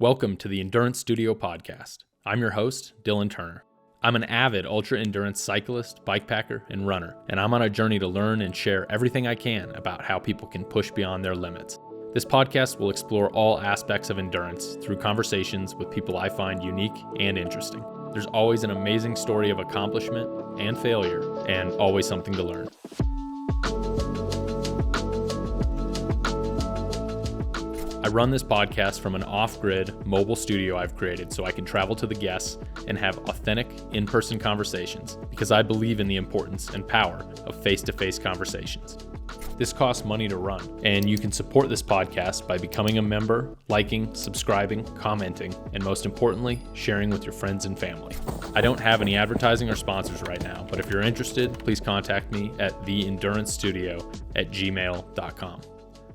Welcome to the Endurance Studio podcast. I'm your host, Dylan Turner. I'm an avid ultra-endurance cyclist, bikepacker, and runner, and I'm on a journey to learn and share everything I can about how people can push beyond their limits. This podcast will explore all aspects of endurance through conversations with people I find unique and interesting. There's always an amazing story of accomplishment and failure, and always something to learn. I run this podcast from an off-grid mobile studio I've created so I can travel to the guests and have authentic in-person conversations because I believe in the importance and power of face-to-face conversations. This costs money to run, and you can support this podcast by becoming a member, liking, subscribing, commenting, and most importantly, sharing with your friends and family. I don't have any advertising or sponsors right now, but if you're interested, please contact me at theendurancestudio@gmail.com.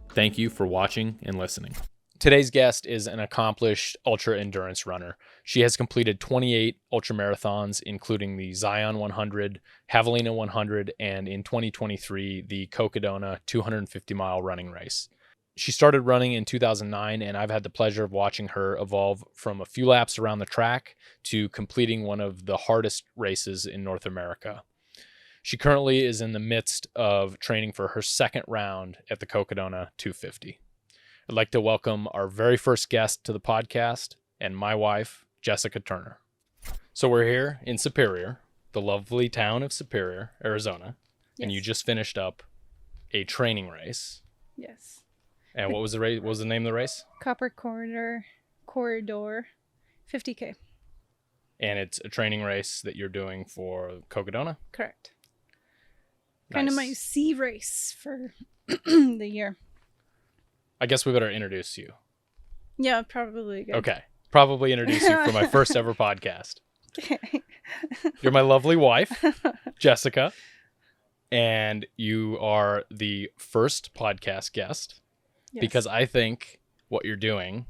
Thank you for watching and listening. Today's guest is an accomplished ultra-endurance runner. She has completed 28 ultramarathons, including the Zion 100, Javelina 100, and in 2023, the Cocodona 250-mile running race. She started running in 2009, and I've had the pleasure of watching her evolve from a few laps around the track to completing one of the hardest races in North America. She currently is in the midst of training for her second round at the Cocodona 250. I'd like to welcome our very first guest to the podcast and my wife, Jessica Turner. So we're here in Superior, the lovely town of Superior, Arizona, yes. And you just finished up a training race. Yes. And what was the race? What was the name of the race? Copper Corridor 50K. And it's a training race that you're doing for Cocodona? Correct. Nice. Kind of my C race for the year. I guess we better introduce you. Yeah, probably. Good. Okay. Probably introduce you for my first ever podcast. Okay. You're my lovely wife, Jessica, and you are the first podcast guest because I think what you're doing,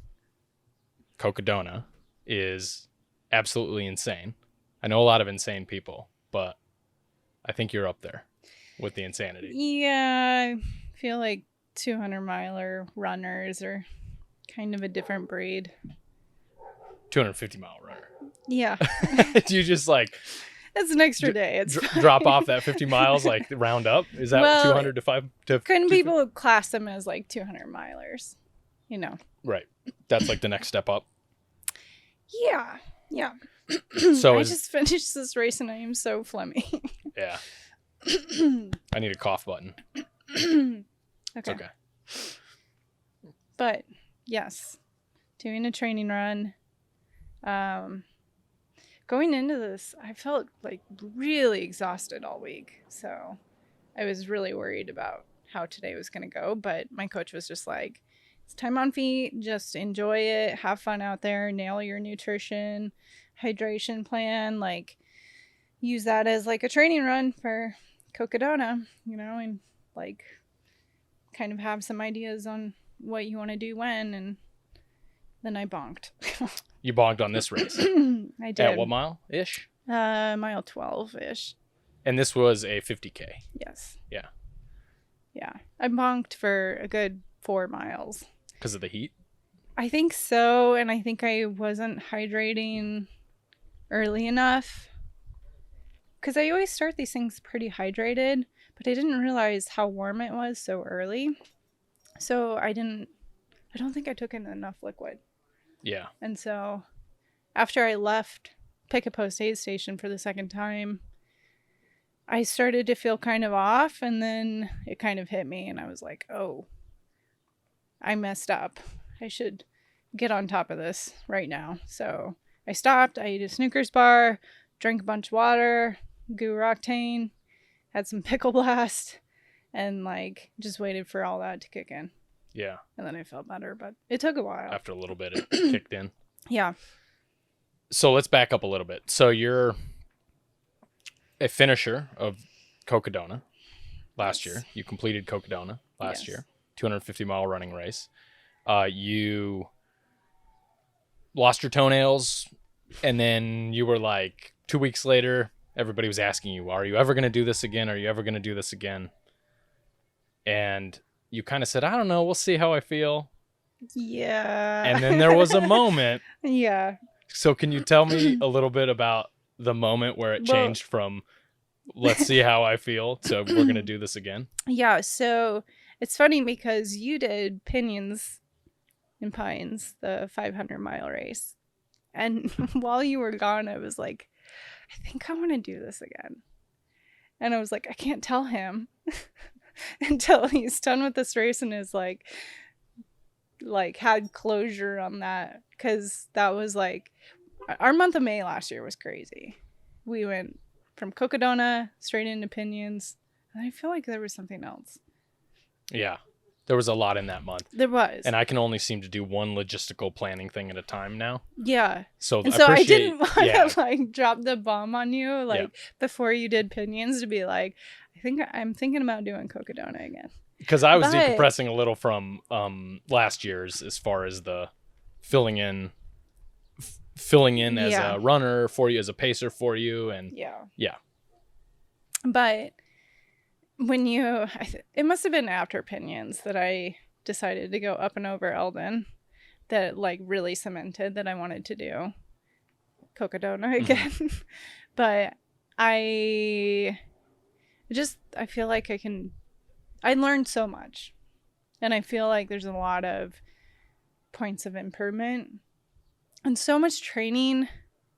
Cocodona, is absolutely insane. I know a lot of insane people, but I think you're up there with the insanity. Yeah, I feel like 200-miler runners are kind of a different breed. 250-mile runner. Yeah. Do you just like... It's an extra day. It's drop off that 50 miles, like round up? Is that 200 to 5? Couldn't people class them as like 200-milers? You know. Right. That's like the next step up. Yeah. Yeah. So I just finished this race and I am so phlegmy. Yeah. I need a cough button. Okay. It's okay. But yes, doing a training run. Going into this, I felt like really exhausted all week. So I was really worried about how today was going to go. But my coach was just like, it's time on feet. Just enjoy it. Have fun out there. Nail your nutrition, hydration plan. Like, use that as like a training run for Cocodona, you know, and like kind of have some ideas on what you want to do when. And then I bonked. You bonked on this race? I did. At what mile-ish? Mile 12-ish. And this was a 50K? Yes. Yeah. Yeah. I bonked for a good 4 miles. Because of the heat? I think so. And I think I wasn't hydrating early enough. Because I always start these things pretty hydrated, but I didn't realize how warm it was so early. So I don't think I took in enough liquid. Yeah. And so after I left Pick a Post aid station for the second time, I started to feel kind of off, and then it kind of hit me and I was like, oh, I messed up. I should get on top of this right now. So I stopped. I ate a Snickers bar, drank a bunch of water, Guru Octane, had some Pickle Blast, and like just waited for all that to kick in. Yeah. And then I felt better, but it took a while. After a little bit, it kicked in. Yeah. So let's back up a little bit. So you're a finisher of Cocodona last year. You completed Cocodona last year, 250-mile running race. You lost your toenails, and then you were like 2 weeks later, everybody was asking you, are you ever going to do this again? Are you ever going to do this again? And you kind of said, I don't know, we'll see how I feel. Yeah. And then there was a moment. Yeah. So can you tell me a little bit about the moment where it changed from let's see how I feel to we're going to do this again? Yeah. So it's funny because you did Pinions and Pines, the 500-mile race. And while you were gone, I was like, I think I want to do this again. And I was like, I can't tell him until he's done with this race and is like had closure on that. Because that was like, our month of May last year was crazy. We went from Cocodona straight into Pinions. And I feel like there was something else. Yeah. There was a lot in that month. There was. And I can only seem to do one logistical planning thing at a time now. Yeah. So I didn't want to like drop the bomb on you before you did Pinions to be like, I'm thinking about doing Cocodona again. Because I was decompressing a little from last year's as far as the filling in as a runner for you, as a pacer for you. And yeah. But when it must have been after Pinions that I decided to go up and over Eldon that like really cemented that I wanted to do Cocodona again. But I feel like I learned so much, and I feel like there's a lot of points of improvement and so much training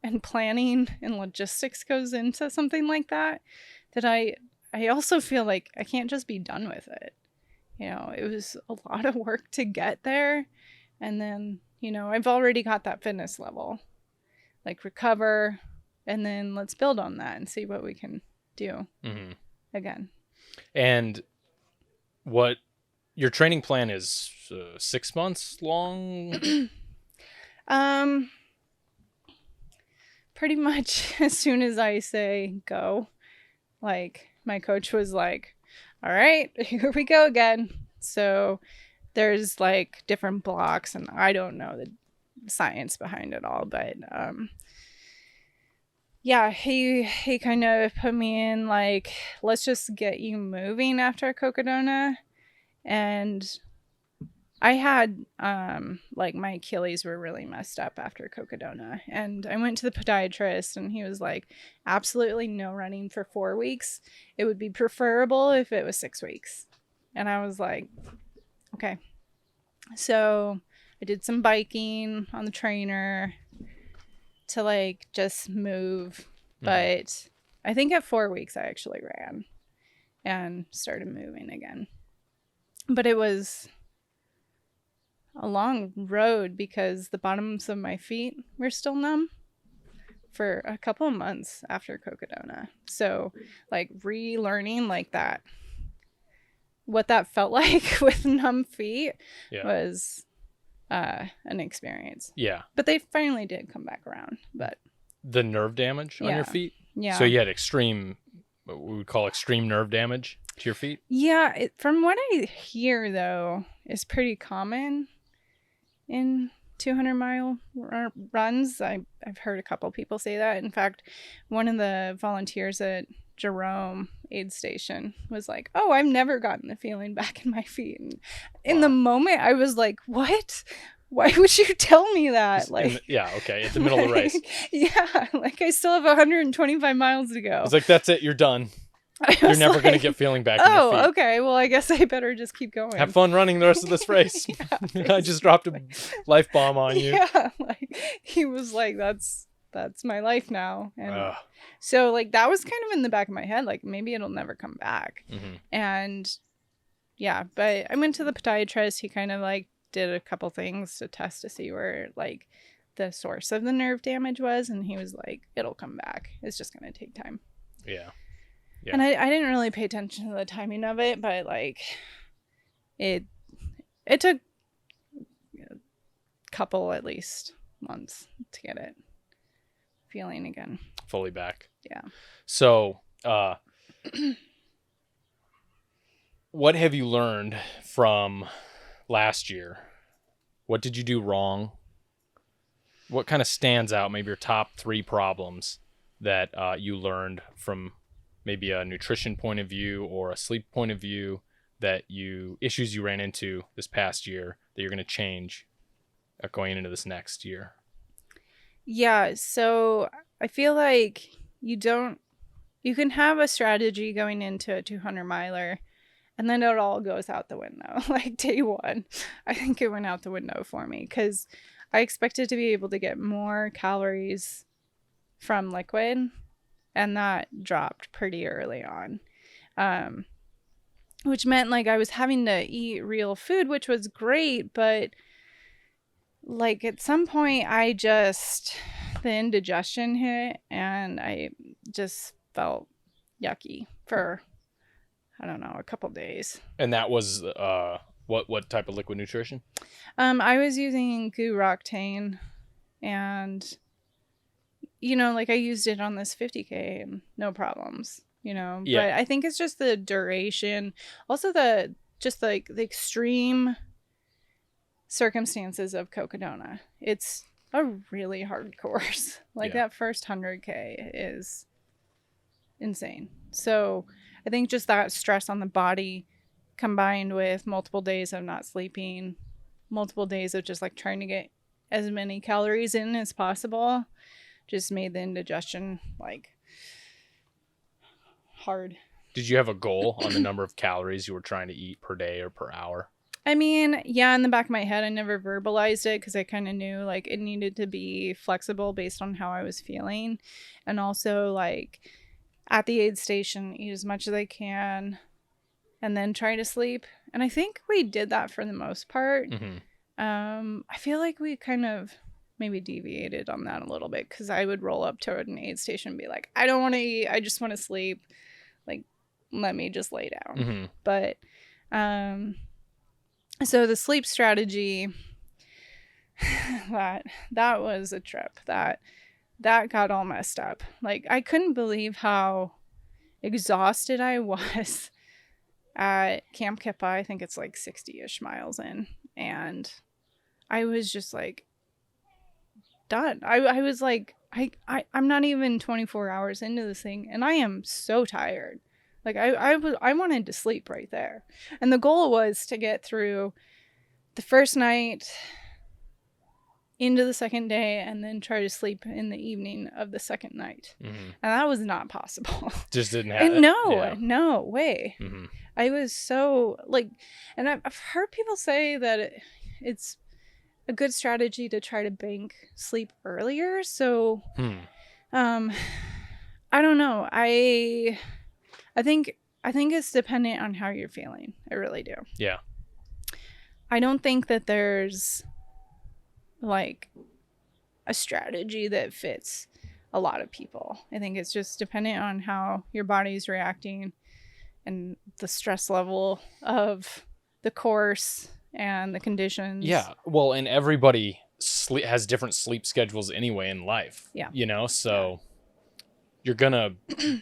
and planning and logistics goes into something like that I also feel like I can't just be done with it. It was a lot of work to get there. And then, I've already got that fitness level. Like recover, and then let's build on that and see what we can do again. And what your training plan is 6 months long? Pretty much as soon as I say go, like my coach was like, all right, here we go again. So there's like different blocks, and I don't know the science behind it all, but yeah, he kind of put me in like, let's just get you moving after Cocodona. And I had like my Achilles were really messed up after Cocodona, and I went to the podiatrist, and he was like, absolutely no running for 4 weeks. It would be preferable if it was 6 weeks. And I was like, okay. So I did some biking on the trainer to like just move. But I think at 4 weeks I actually ran and started moving again. But it was a long road because the bottoms of my feet were still numb for a couple of months after Cocodona. So like relearning like that, what that felt like with numb feet was an experience. Yeah. But they finally did come back around. But the nerve damage on your feet? Yeah. So you had what we would call extreme nerve damage to your feet? Yeah. From what I hear, though, is pretty common in 200-mile runs. I've heard a couple people say that. In fact, one of the volunteers at Jerome aid station was like, oh, I've never gotten the feeling back in my feet. And in the moment I was like, what? Why would you tell me that? Like, at the middle of the race. Yeah, like I still have 125 miles to go. It's like, that's it, you're done. You're never going to get feeling back in your feet. Oh, okay. Well, I guess I better just keep going. Have fun running the rest of this race. I just dropped a life bomb on you. Yeah, like he was like, that's my life now. And so like that was kind of in the back of my head, like maybe it'll never come back. And yeah, but I went to the podiatrist. He kind of like did a couple things to test to see where like the source of the nerve damage was, and he was like, it'll come back. It's just going to take time. Yeah. And I didn't really pay attention to the timing of it, but like it took a couple at least months to get it feeling again. Fully back. Yeah. So, what have you learned from last year? What did you do wrong? What kind of stands out, maybe your top 3 problems that you learned from maybe a nutrition point of view or a sleep point of view, issues you ran into this past year that you're going to change going into this next year? Yeah, so I feel like you can have a strategy going into a 200 miler, and then it all goes out the window. Like day one, I think it went out the window for me because I expected to be able to get more calories from liquid, and that dropped pretty early on. Which meant like I was having to eat real food, which was great, but like at some point the indigestion hit and I just felt yucky for, I don't know, a couple days. And that was what type of liquid nutrition? I was using Goo Roctane, and like I used it on this 50K and no problems, Yeah. But I think it's just the duration, also the extreme circumstances of Cocodona. It's a really hard course. Like that first 100K is insane. So I think just that stress on the body combined with multiple days of not sleeping, multiple days of just like trying to get as many calories in as possible, just made the indigestion like hard. Did you have a goal on the number of calories you were trying to eat per day or per hour? I mean, yeah, in the back of my head, I never verbalized it because I kind of knew like it needed to be flexible based on how I was feeling. And also like at the aid station, eat as much as I can and then try to sleep. And I think we did that for the most part. Mm-hmm. I feel like we kind of maybe deviated on that a little bit because I would roll up to an aid station and be like, I don't want to eat. I just want to sleep. Like, let me just lay down. Mm-hmm. But, so the sleep strategy, that was a trip. That got all messed up. Like, I couldn't believe how exhausted I was at Camp Kippa. I think it's like 60-ish miles in. And I was just like done. I was like, I'm not even 24 hours into this thing and I am so tired. Like I wanted to sleep right there. And the goal was to get through the first night into the second day and then try to sleep in the evening of the second night. Mm-hmm. And that was not possible. Just didn't happen. No way. Mm-hmm. I was so like, and I've heard people say that it's a good strategy to try to bank sleep earlier. So, I don't know. I think it's dependent on how you're feeling. I really do. Yeah. I don't think that there's like a strategy that fits a lot of people. I think it's just dependent on how your body's reacting and the stress level of the course and the conditions. Yeah. Well, and everybody has different sleep schedules anyway in life. Yeah. So you're going to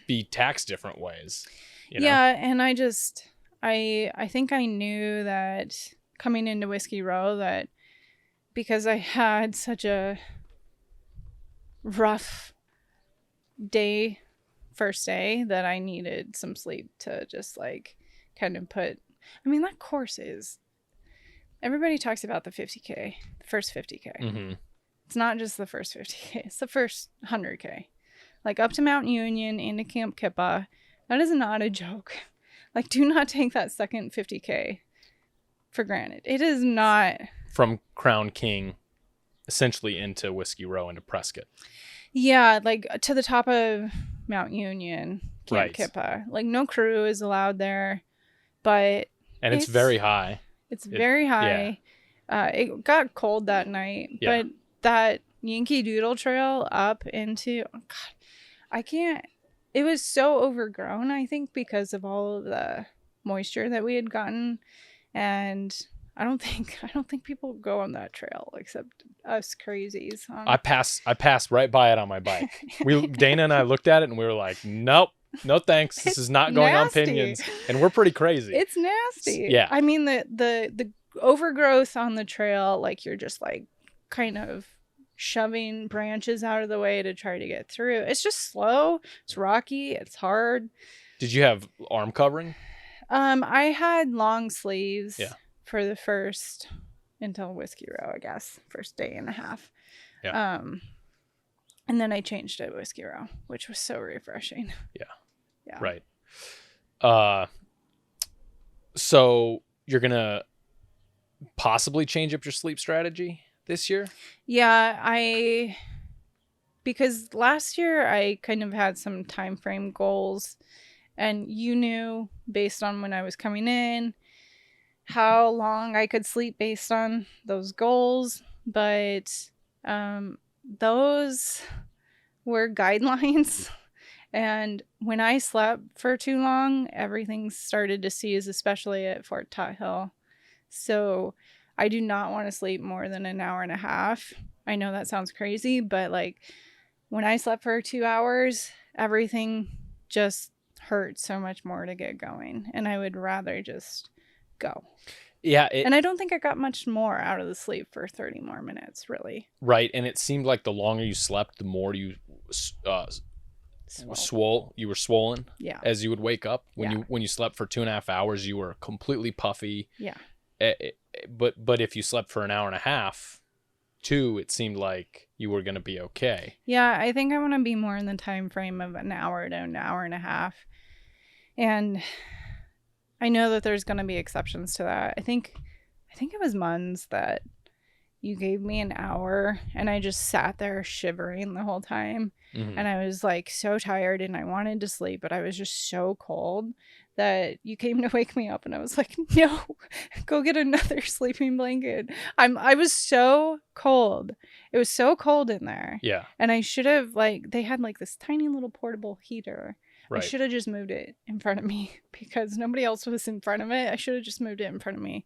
be taxed different ways. Yeah. And I think I knew that coming into Whiskey Row that because I had such a rough first day, that I needed some sleep to just like kind of that course is, everybody talks about the 50K, the first 50K. Mm-hmm. It's not just the first 50K, it's the first 100K. Like up to Mount Union, into Camp Kippa. That is not a joke. Like, do not take that second 50K for granted. It is not. From Crown King, essentially into Whiskey Row, into Prescott. Yeah, like to the top of Mount Union, Camp Kippa. Like, no crew is allowed there, but. And it's very high. It's very high. Yeah. It got cold that night, but that Yankee Doodle Trail up into, oh God, I can't. It was so overgrown, I think, because of all of the moisture that we had gotten, and I don't think people go on that trail except us crazies. I passed right by it on my bike. Dana and I looked at it and we were like, nope. No thanks. This is not going on pinions. And we're pretty crazy. It's nasty. Yeah. I mean, the overgrowth on the trail, like you're just like kind of shoving branches out of the way to try to get through. It's just slow. It's rocky. It's hard. Did you have arm covering? I had long sleeves for the first until Whiskey Row, I guess, first day and a half. Yeah. And then I changed to Whiskey Row, which was so refreshing. Yeah. Right. So you're going to possibly change up your sleep strategy this year? Yeah, because last year I kind of had some time frame goals, and you knew based on when I was coming in how long I could sleep based on those goals, but those were guidelines. And when I slept for too long, everything started to seize, especially at Fort Tot Hill. So I do not want to sleep more than an hour and a half. I know that sounds crazy, but like when I slept for 2 hours, everything just hurt so much more to get going. And I would rather just go. Yeah. And I don't think I got much more out of the sleep for 30 more minutes, really. Right. And it seemed like the longer you slept, the more you you were swollen. Yeah. As you would wake up. When you slept for 2.5 hours, you were completely puffy. Yeah. But if you slept for an hour and a half, it seemed like you were going to be okay. Yeah, I think I want to be more in the time frame of an hour to an hour and a half. And I know that there's going to be exceptions to that. I think it was Munns that you gave me an hour and I just sat there shivering the whole time. Mm-hmm. And I was like so tired and I wanted to sleep, but I was just so cold that you came to wake me up, and I was like, no, go get another sleeping blanket. I was so cold. It was so cold in there. Yeah. And I should have, like, they had like this tiny little portable heater. Right. I should have just moved it in front of me because nobody else was in front of it. I should have just moved it in front of me.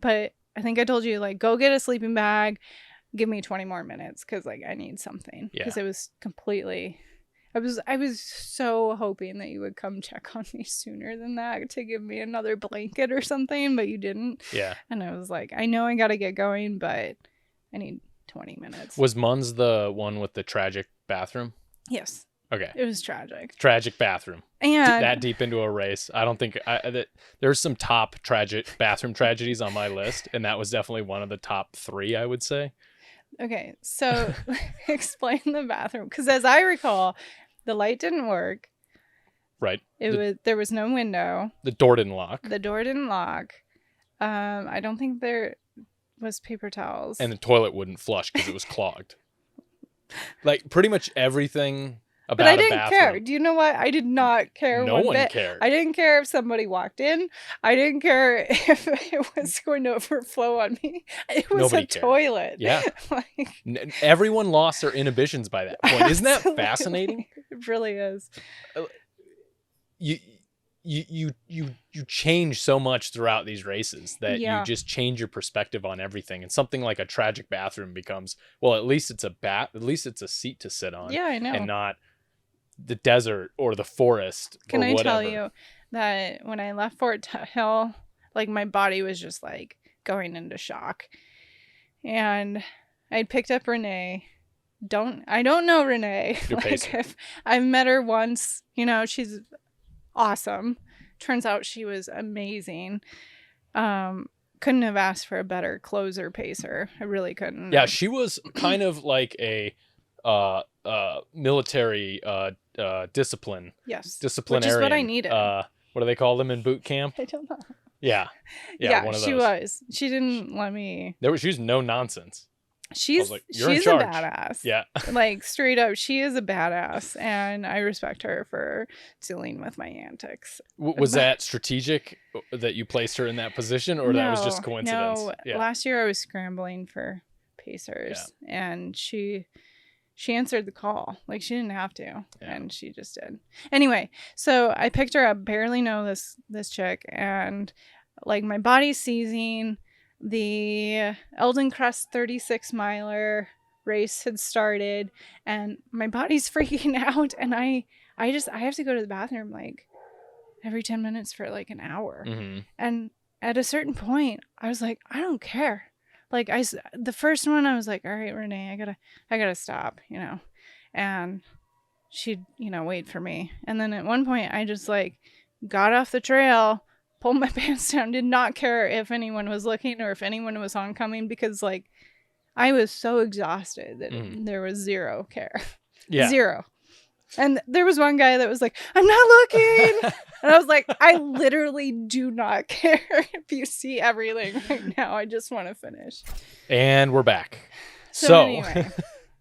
But I think I told you, like, go get a sleeping bag. Give me 20 more minutes because, like, I need something. Because it was completely... I was so hoping that you would come check on me sooner than that to give me another blanket or something, but you didn't. Yeah. And I was like, I know I got to get going, but I need 20 minutes. Was Munns the one with the tragic bathroom? Yes. Okay. It was tragic. Tragic bathroom. And that deep into a race. I don't think there's some top tragic bathroom tragedies on my list, and that was definitely one of the top 3, I would say. Okay, so explain the bathroom, because as I recall, the light didn't work. Right. There was no window. The door didn't lock. I don't think there was paper towels. And the toilet wouldn't flush because it was clogged. Like pretty much everything about But I didn't bathroom. care. Do you know what? I did not care No one one bit. cared. I didn't care if somebody walked in. I didn't care if it was going to overflow on me. It was Nobody a cared. toilet. Yeah. Like, everyone lost their inhibitions by that point. Isn't that fascinating? It really is. You change so much throughout these races that you just change your perspective on everything, and something like a tragic bathroom becomes, well, at least it's a seat to sit on. Yeah, I know. And not the desert or the forest. Can I tell you that when I left Fort Hill, like my body was just like going into shock, and I'd picked up Renee. I don't know Renee. Like, I've met her once, she's awesome. Turns out she was amazing. Couldn't have asked for a better closer pacer. I really couldn't. Yeah, she was kind of like a military discipline. Yes. Disciplinarian. Which is what I needed. What do they call them in boot camp? I don't know. Yeah. Yeah, one of those. She was. She didn't let me. She was no nonsense. She's like, she's a badass. Yeah. Like straight up, she is a badass, and I respect her for dealing with my antics. Was that strategic that you placed her in that position, or that was just coincidence? No, last year I was scrambling for pacers, and she answered the call. Like, she didn't have to, and she just did. Anyway, so I picked her up. Barely know this chick, and like my body's seizing. The Eldon Crest 36 miler race had started, and my body's freaking out, and I have to go to the bathroom like every 10 minutes for like an hour. Mm-hmm. And at a certain point I was like, I don't care. Like, the first one I was like, all right, Renee, I gotta stop, and she'd wait for me. And then at one point I just like got off the trail, pulled my pants down, did not care if anyone was looking or if anyone was oncoming, because like I was so exhausted that there was zero care. Yeah. Zero. And there was one guy that was like, I'm not looking. And I was like, I literally do not care if you see everything right now. I just want to finish. And we're back. So anyway,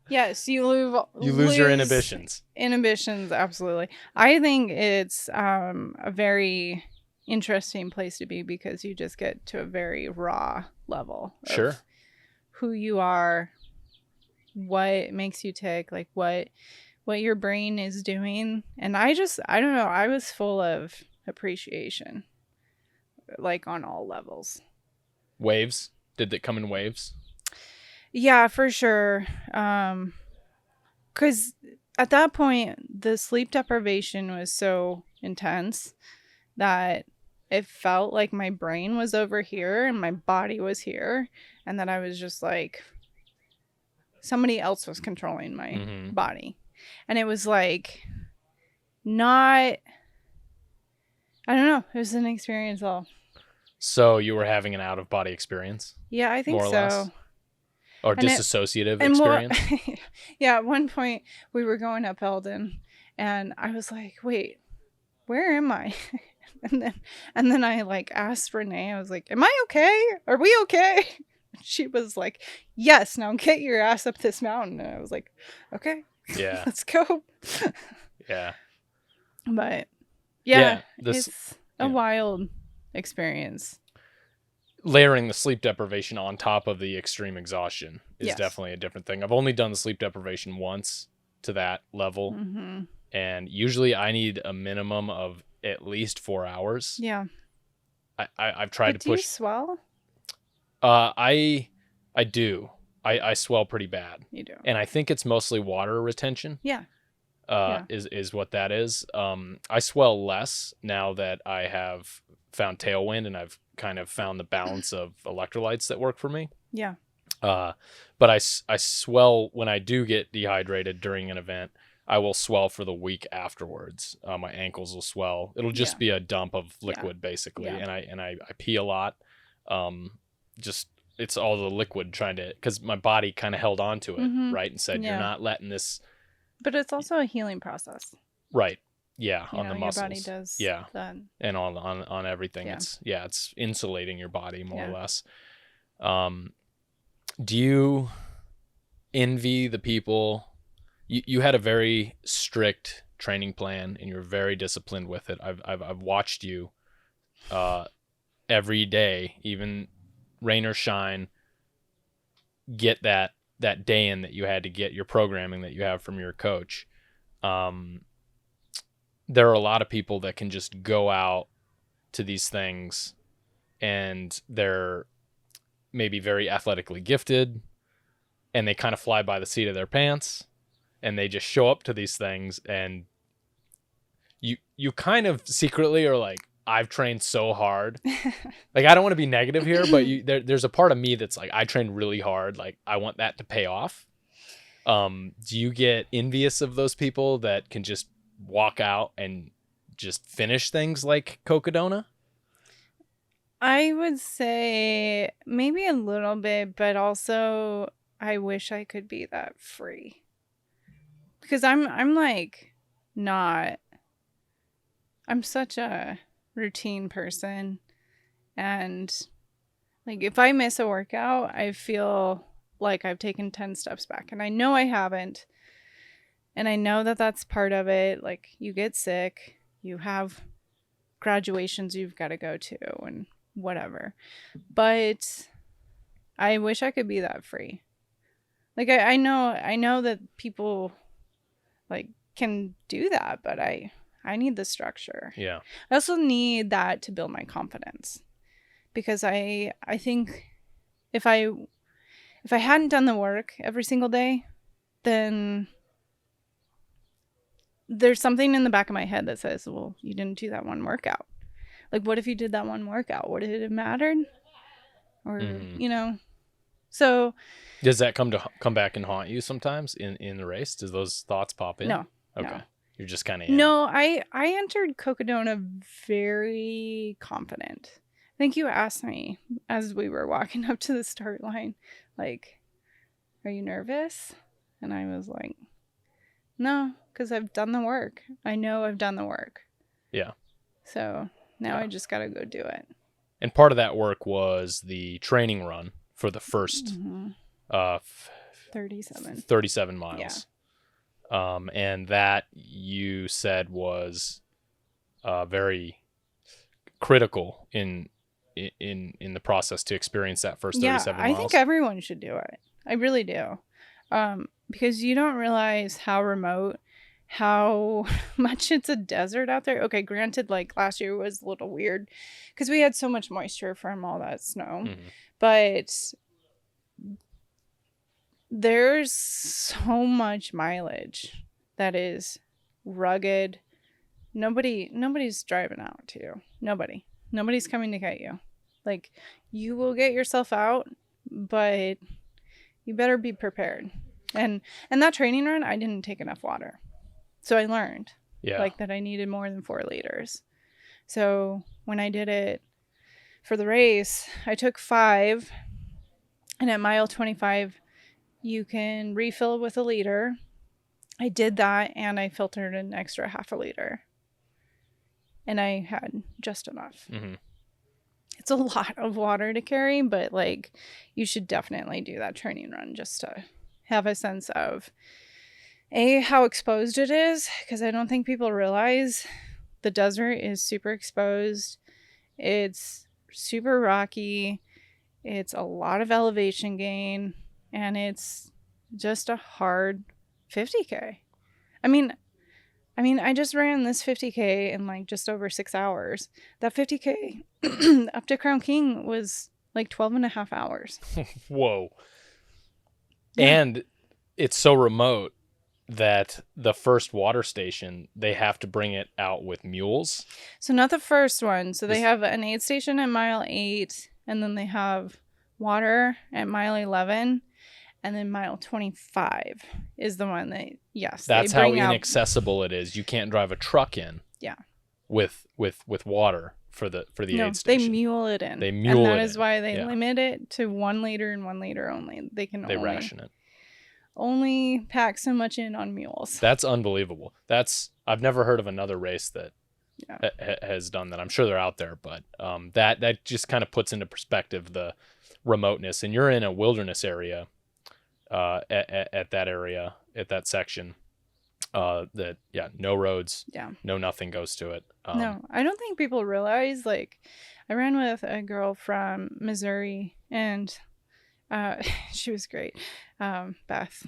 yes, you lose your inhibitions. Inhibitions, absolutely. I think it's a very interesting place to be, because you just get to a very raw level of who you are, what makes you tick, like what your brain is doing. And I don't know, I was full of appreciation, like on all levels. Waves? Did it come in waves? Yeah, for sure. Because at that point, the sleep deprivation was so intense that it felt like my brain was over here and my body was here, and that I was just like, somebody else was controlling my body. And it was like, not, I don't know, it was an experience all. So you were having an out-of-body experience? Yeah, I think more or so. Less? Or dissociative experience? Yeah, at one point we were going up Eldon, and I was like, wait, where am I? and then I like asked Renee, I was like, am I okay? Are we okay? She was like, yes, now get your ass up this mountain. And I was like, okay, yeah, let's go. Yeah. But yeah, it's a wild experience. Layering the sleep deprivation on top of the extreme exhaustion is definitely a different thing. I've only done the sleep deprivation once to that level. And usually I need a minimum of at least 4 hours. Yeah. I've tried to push. Do you swell? I do. I swell pretty bad. You do. And I think it's mostly water retention. Yeah. Is what that is. I swell less now that I have found Tailwind, and I've kind of found the balance of electrolytes that work for me. Yeah. But I swell when I do get dehydrated during an event. I will swell for the week afterwards. My ankles will swell. It'll just be a dump of liquid basically. Yeah. And I pee a lot. Just it's all the liquid trying to, because my body kind of held on to it, right? And said, you're not letting this. But it's also a healing process. Right. Yeah. On the muscles. Your body does that. And on everything. Yeah. It's insulating your body more or less. Do you envy the people? You had a very strict training plan and you're very disciplined with it. I've watched you every day, even rain or shine, get that day in that you had to get your programming that you have from your coach. There are a lot of people that can just go out to these things and they're maybe very athletically gifted and they kind of fly by the seat of their pants and they just show up to these things, and you kind of secretly are like, I've trained so hard. Like, I don't want to be negative here, but there's a part of me that's like, I trained really hard. Like, I want that to pay off. Do you get envious of those people that can just walk out and just finish things like Cocodona? I would say maybe a little bit, but also I wish I could be that free. Because I'm like not, I'm such a routine person, and like if I miss a workout, I feel like I've taken 10 steps back, and I know I haven't, and I know that that's part of it. Like, you get sick, you have graduations you've got to go to and whatever, but I wish I could be that free. Like, I know that people like can do that, but I need the structure. Yeah. I also need that to build my confidence, because I think if I hadn't done the work every single day, then there's something in the back of my head that says, well, you didn't do that one workout. Like, what if you did that one workout? Would it have mattered? Or, so. Does that come back and haunt you sometimes in the race? Does those thoughts pop in? No. Okay. No. You're just kind of in. No, I entered Cocodona very confident. I think you asked me as we were walking up to the start line, like, are you nervous? And I was like, no, because I've done the work. I know I've done the work. Yeah. So now I just got to go do it. And part of that work was the training run for the first 37 miles. Yeah. And that you said was very critical in the process to experience that first 37 miles. I think everyone should do it. I really do. Because you don't realize how remote, how much it's a desert out there. Okay, granted, like last year was a little weird because we had so much moisture from all that snow. Mm-hmm. But there's so much mileage that is rugged. Nobody's driving out to you. Nobody's coming to get you. Like, you will get yourself out, but you better be prepared. And that training run, I didn't take enough water. So I learned like that I needed more than 4 liters. So when I did it for the race, I took 5, and at mile 25, you can refill with 1 liter. I did that, and I filtered an extra 0.5 liter. And I had just enough. Mm-hmm. It's a lot of water to carry, but like, you should definitely do that training run just to have a sense of how exposed it is, because I don't think people realize the desert is super exposed. It's super rocky. It's a lot of elevation gain, and it's just a hard 50K. I mean, I just ran this 50K in like just over 6 hours. That 50K up to Crown King was like 12.5 hours. Whoa. Yeah. And it's so remote that the first water station, they have to bring it out with mules. So not the first one. So they have an aid station at mile 8, and then they have water at mile 11. And then mile 25 is the one that, that's how inaccessible it is. You can't drive a truck in. Yeah. With water for the aid station. They mule it in. And that is why they limit it to 1 liter and 1 liter only. They ration it. Only pack so much in on mules. That's unbelievable. I've never heard of another race that has done that. I'm sure they're out there, but that just kind of puts into perspective the remoteness. And you're in a wilderness area. At that area, at that section, no roads, no nothing goes to it. No, I don't think people realize, like, I ran with a girl from Missouri, and she was great. Beth,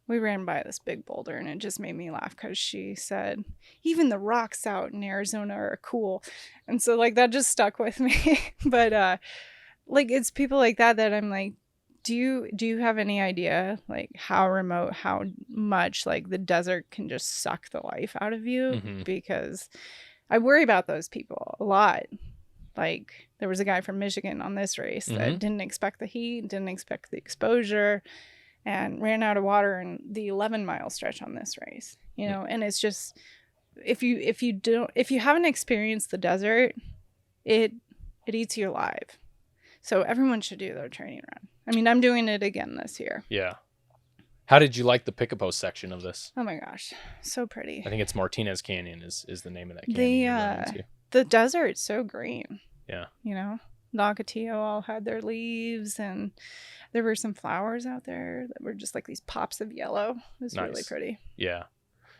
we ran by this big boulder, and it just made me laugh because she said, even the rocks out in Arizona are cool. And so, like, that just stuck with me. But like, it's people like that I'm like, do you have any idea, like, how remote, how much, like, the desert can just suck the life out of you? Mm-hmm. Because I worry about those people a lot. Like, there was a guy from Michigan on this race that didn't expect the heat, didn't expect the exposure, and ran out of water in the 11-mile stretch on this race. You know, and it's just, if you haven't experienced the desert, it eats you alive. So everyone should do their training run. I mean, I'm doing it again this year. Yeah. How did you like the Pick-a-Post section of this? Oh my gosh, so pretty. I think it's Martinez Canyon is the name of that canyon. The desert's so green. Yeah. You know, Nagatillo all had their leaves, and there were some flowers out there that were just like these pops of yellow. It was really pretty. Yeah.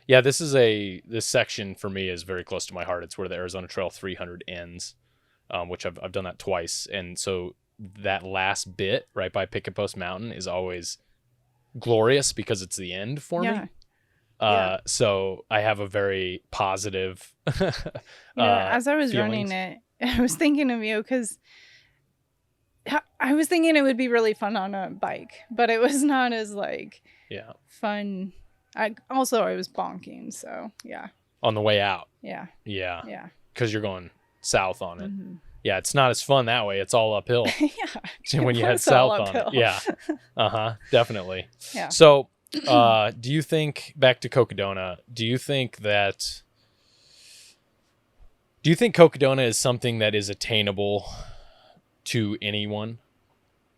Yeah, this section for me is very close to my heart. It's where the Arizona Trail 300 ends, which I've done that twice. And so that last bit right by Pick-a-Post Mountain is always glorious because it's the end for me. So I have a very positive as I was feelings. Running it, I was thinking of you because I was thinking it would be really fun on a bike, but it was not as like fun. I was bonking, so on the way out. Yeah because you're going south on it. Mm-hmm. Yeah, it's not as fun that way. It's all uphill. When you head south on it. Yeah. Definitely. Yeah. So Do you think, back to Cocodona, do you think Cocodona is something that is attainable to anyone?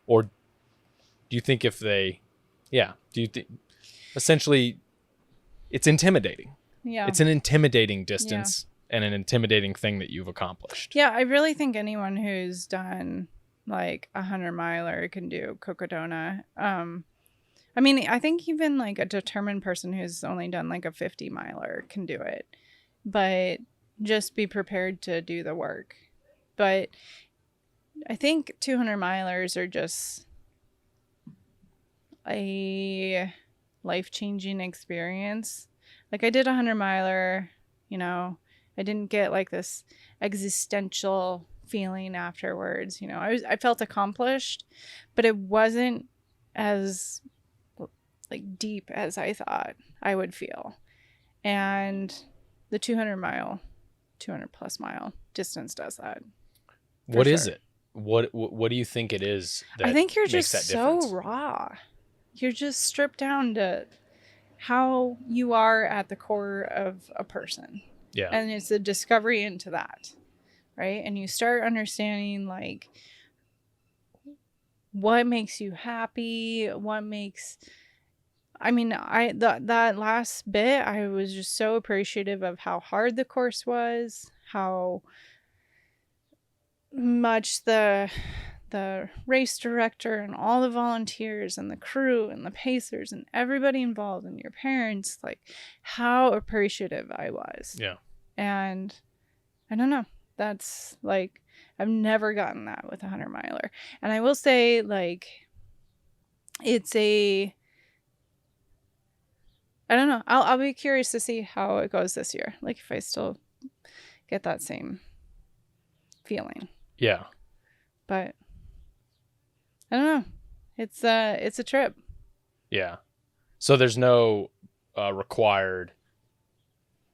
Or do you think do you think essentially it's intimidating? Yeah. It's an intimidating distance and an intimidating thing that you've accomplished. Yeah, I really think anyone who's done like 100-miler can do Cocodona. I mean, I think even like a determined person who's only done like a 50-miler can do it, but just be prepared to do the work. But I think 200-milers are just a life-changing experience. Like I did a 100-miler, you know, I didn't get like this existential feeling afterwards. You know, I felt accomplished, but it wasn't as like deep as I thought I would feel. And the 200 plus mile distance does that. What is it? What do you think it is that I think you're makes just that so difference? raw. You're just stripped down to how you are at the core of a person. Yeah. And it's a discovery into that, right? And you start understanding like what makes you happy, that last bit, I was just so appreciative of how hard the course was, how much the race director and all the volunteers and the crew and the pacers and everybody involved and your parents, like how appreciative I was. Yeah. And I don't know, that's like, I've never gotten that with a 100-miler. And I will say, like, I don't know. I'll be curious to see how it goes this year. Like if I still get that same feeling. Yeah. But I don't know. It's a trip. Yeah. So there's no required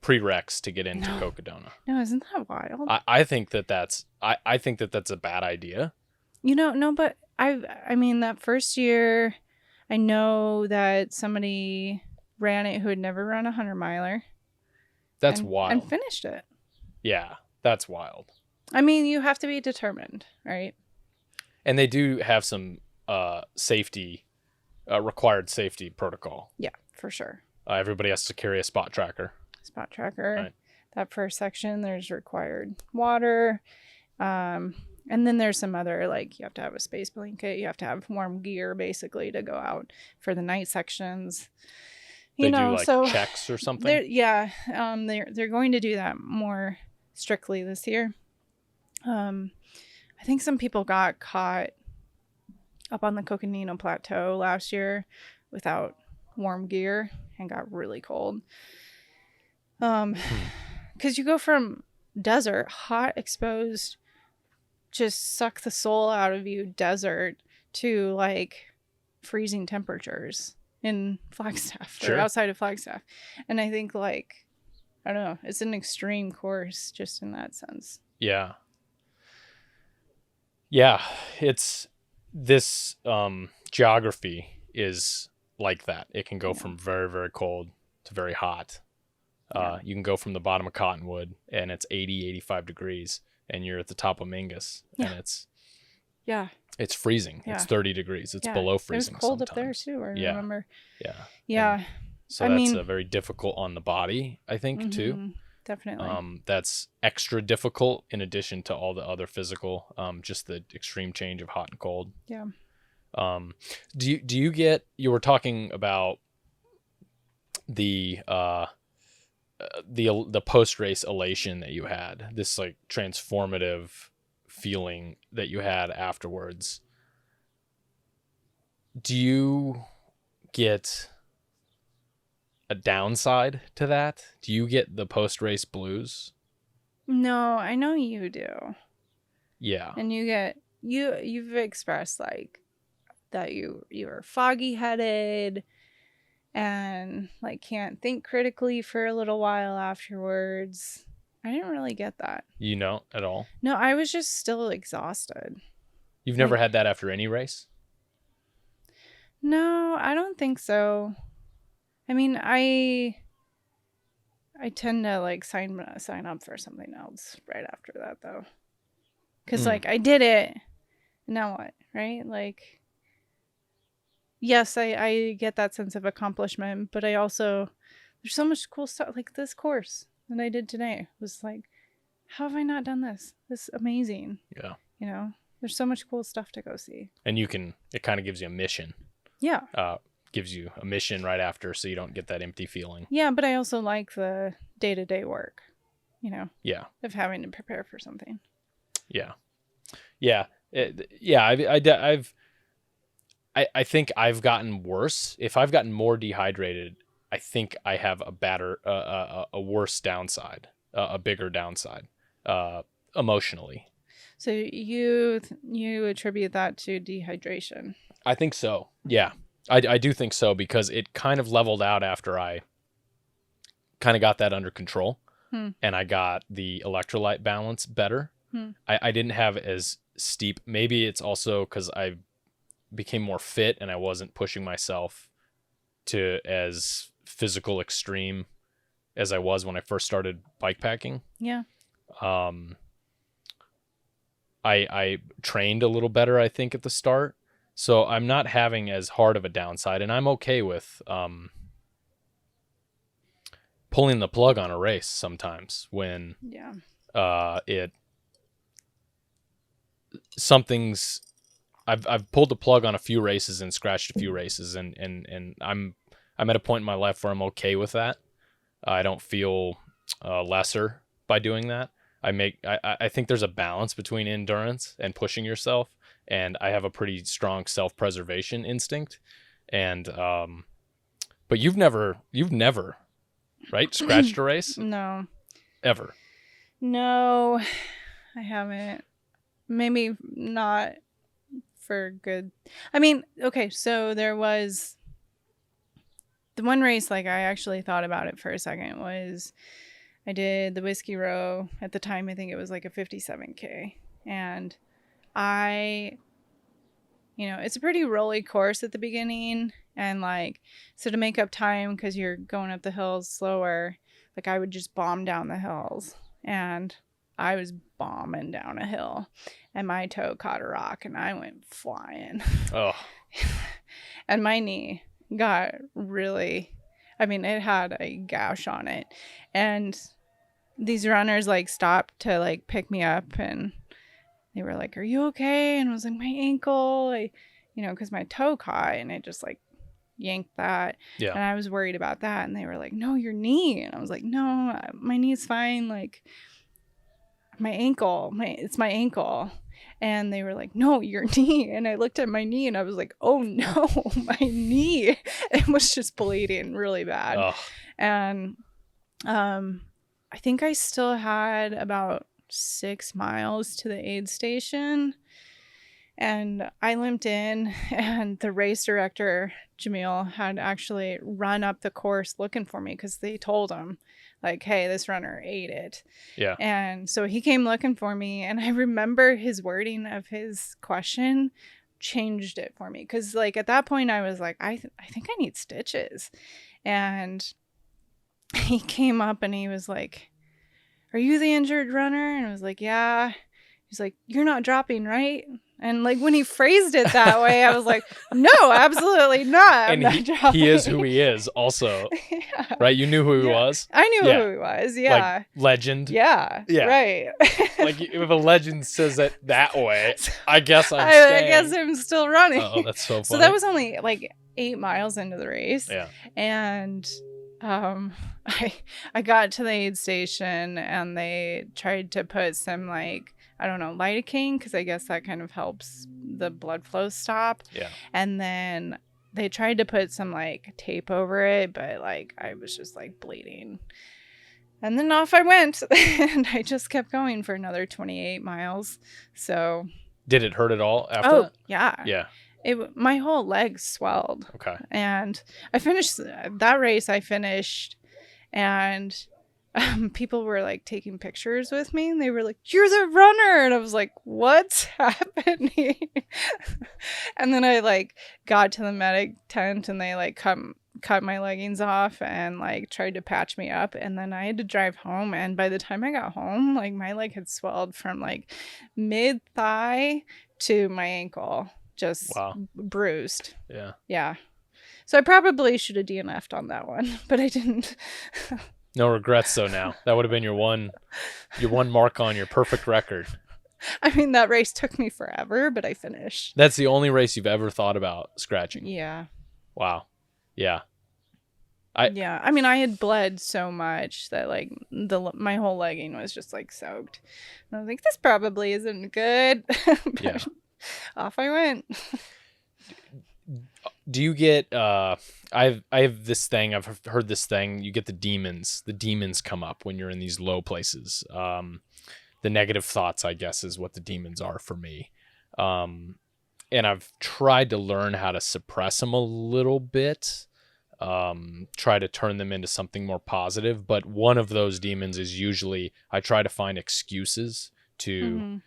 prereqs to get into Cocodona. No, isn't that wild? I think that's a bad idea. You know, no, but I mean that first year, I know that somebody ran it who had never run a 100-miler. That's wild. And finished it. Yeah, that's wild. I mean, you have to be determined, right? And they do have some required safety protocol. Yeah, for sure. Everybody has to carry a spot tracker. Right. That first section, there's required water. And then there's some other, like, you have to have a space blanket. You have to have warm gear, basically, to go out for the night sections. They do checks or something? They're going to do that more strictly this year. I think some people got caught up on the Cocodona Plateau last year without warm gear and got really cold. Because you go from desert, hot, exposed, just suck the soul out of you desert to like freezing temperatures in Flagstaff or outside of Flagstaff. And I think I don't know, it's an extreme course just in that sense. Yeah. Yeah. It's this geography is like that. It can go from very, very cold to very hot. You can go from the bottom of Cottonwood and it's 80, 85 degrees and you're at the top of Mingus and it's freezing. Yeah. It's 30 degrees. It's below freezing. It was cold sometimes. Up there too, I remember. Yeah. And so that's very difficult on the body, I think, too. Definitely. That's extra difficult in addition to all the other physical, just the extreme change of hot and cold. Yeah. Do you get, you were talking about the post-race elation that you had, this like transformative feeling that you had afterwards. Do you get a downside to that? Do you get the post-race blues? No, I know you do. Yeah. And you've expressed like that you were foggy headed and like can't think critically for a little while afterwards. I didn't really get that. You know, at all? No, I was just still exhausted. You've never had that after any race? No, I don't think so. I mean, I tend to like sign up for something else right after that though. Cuz like I did it. Now what, right? Like yes, I get that sense of accomplishment, but I also there's so much cool stuff like this course that I did today was like, how have I not done this? This is amazing. Yeah. You know, there's so much cool stuff to go see. And it kind of gives you a mission. Yeah. Gives you a mission right after so you don't get that empty feeling. Yeah, but I also like the day-to-day work, you know. Yeah. Of having to prepare for something. Yeah. Yeah. I think I've gotten worse. If I've gotten more dehydrated, I think I have a worse downside, a bigger downside, emotionally. So you attribute that to dehydration? I think so. Yeah, I do think so because it kind of leveled out after I kind of got that under control, and I got the electrolyte balance better. I didn't have as steep. Maybe it's also because I became more fit and I wasn't pushing myself to as physical extreme as I was when I first started bike packing. Yeah. I trained a little better, I think, at the start. So I'm not having as hard of a downside, and I'm okay with pulling the plug on a race sometimes when I've pulled the plug on a few races and scratched a few races, and I'm at a point in my life where I'm okay with that. I don't feel lesser by doing that. I think there's a balance between endurance and pushing yourself, and I have a pretty strong self-preservation instinct. And but you've never right scratched a race? No. Ever? No, I haven't. Maybe not for good. I mean, okay, so there was the one race, like I actually thought about it for a second, was I did the Whiskey Row. At the time, I think it was like a 57K. And it's a pretty rolly course at the beginning. And like, so to make up time, because you're going up the hills slower, like I would just bomb down the hills. And I was bombing down a hill and my toe caught a rock and I went flying. Oh. And my knee got really, it had a gash on it. And these runners like stopped to like pick me up and they were like, "Are you okay?" And I was like, "My ankle," because my toe caught and it just like yanked that. Yeah. And I was worried about that. And they were like, "No, your knee." And I was like, "No, my knee's fine. Like my ankle, it's my ankle." And they were like, "No, your knee." And I looked at my knee and I was like, "Oh no, my knee." It was just bleeding really bad. Oh. And I think I still had about 6 miles to the aid station. And I limped in, and the race director, Jamil, had actually run up the course looking for me because they told him, like, "Hey, this runner ate it." Yeah. And so he came looking for me, and I remember his wording of his question changed it for me. Because, like, at that point, I was like, I think I need stitches. And he came up, and he was like, "Are you the injured runner?" And I was like, "Yeah." He's like, "You're not dropping, right?" And like when he phrased it that way, I was like, "No, absolutely not." And he is who he is also. Yeah. Right? You knew who he was? I knew who he was. Yeah. Like legend. Yeah. Right. Like if a legend says it that way, I guess I'm staying. I guess I'm still running. Oh, that's so funny. So that was only like 8 miles into the race. Yeah. And I got to the aid station and they tried to put some like, I don't know, lidocaine, because I guess that kind of helps the blood flow stop. Yeah. And then they tried to put some like tape over it, but like I was just like bleeding. And then off I went, and I just kept going for another 28 miles. So. Did it hurt at all after that? Yeah. Yeah. My whole leg swelled. Okay. And I finished that race. And people were like taking pictures with me, and they were like, "You're the runner." And I was like, "What's happening?" And then I like got to the medic tent, and they like come cut my leggings off and like tried to patch me up, and then I had to drive home, and by the time I got home, like my leg had swelled from like mid thigh to my ankle, just bruised. Yeah. So I probably should have DNF'd on that one, but I didn't. No regrets though now. That would have been your one mark on your perfect record. I mean, that race took me forever, but I finished. That's the only race you've ever thought about scratching? Yeah. Wow. Yeah. Yeah. I mean, I had bled so much that like my whole legging was just like soaked. And I was like, this probably isn't good. Yeah. Off I went. Do you get I have this thing, I've heard this thing, you get the demons come up when you're in these low places. The negative thoughts, I guess, is what the demons are for me. And I've tried to learn how to suppress them a little bit, try to turn them into something more positive. But one of those demons is usually I try to find excuses to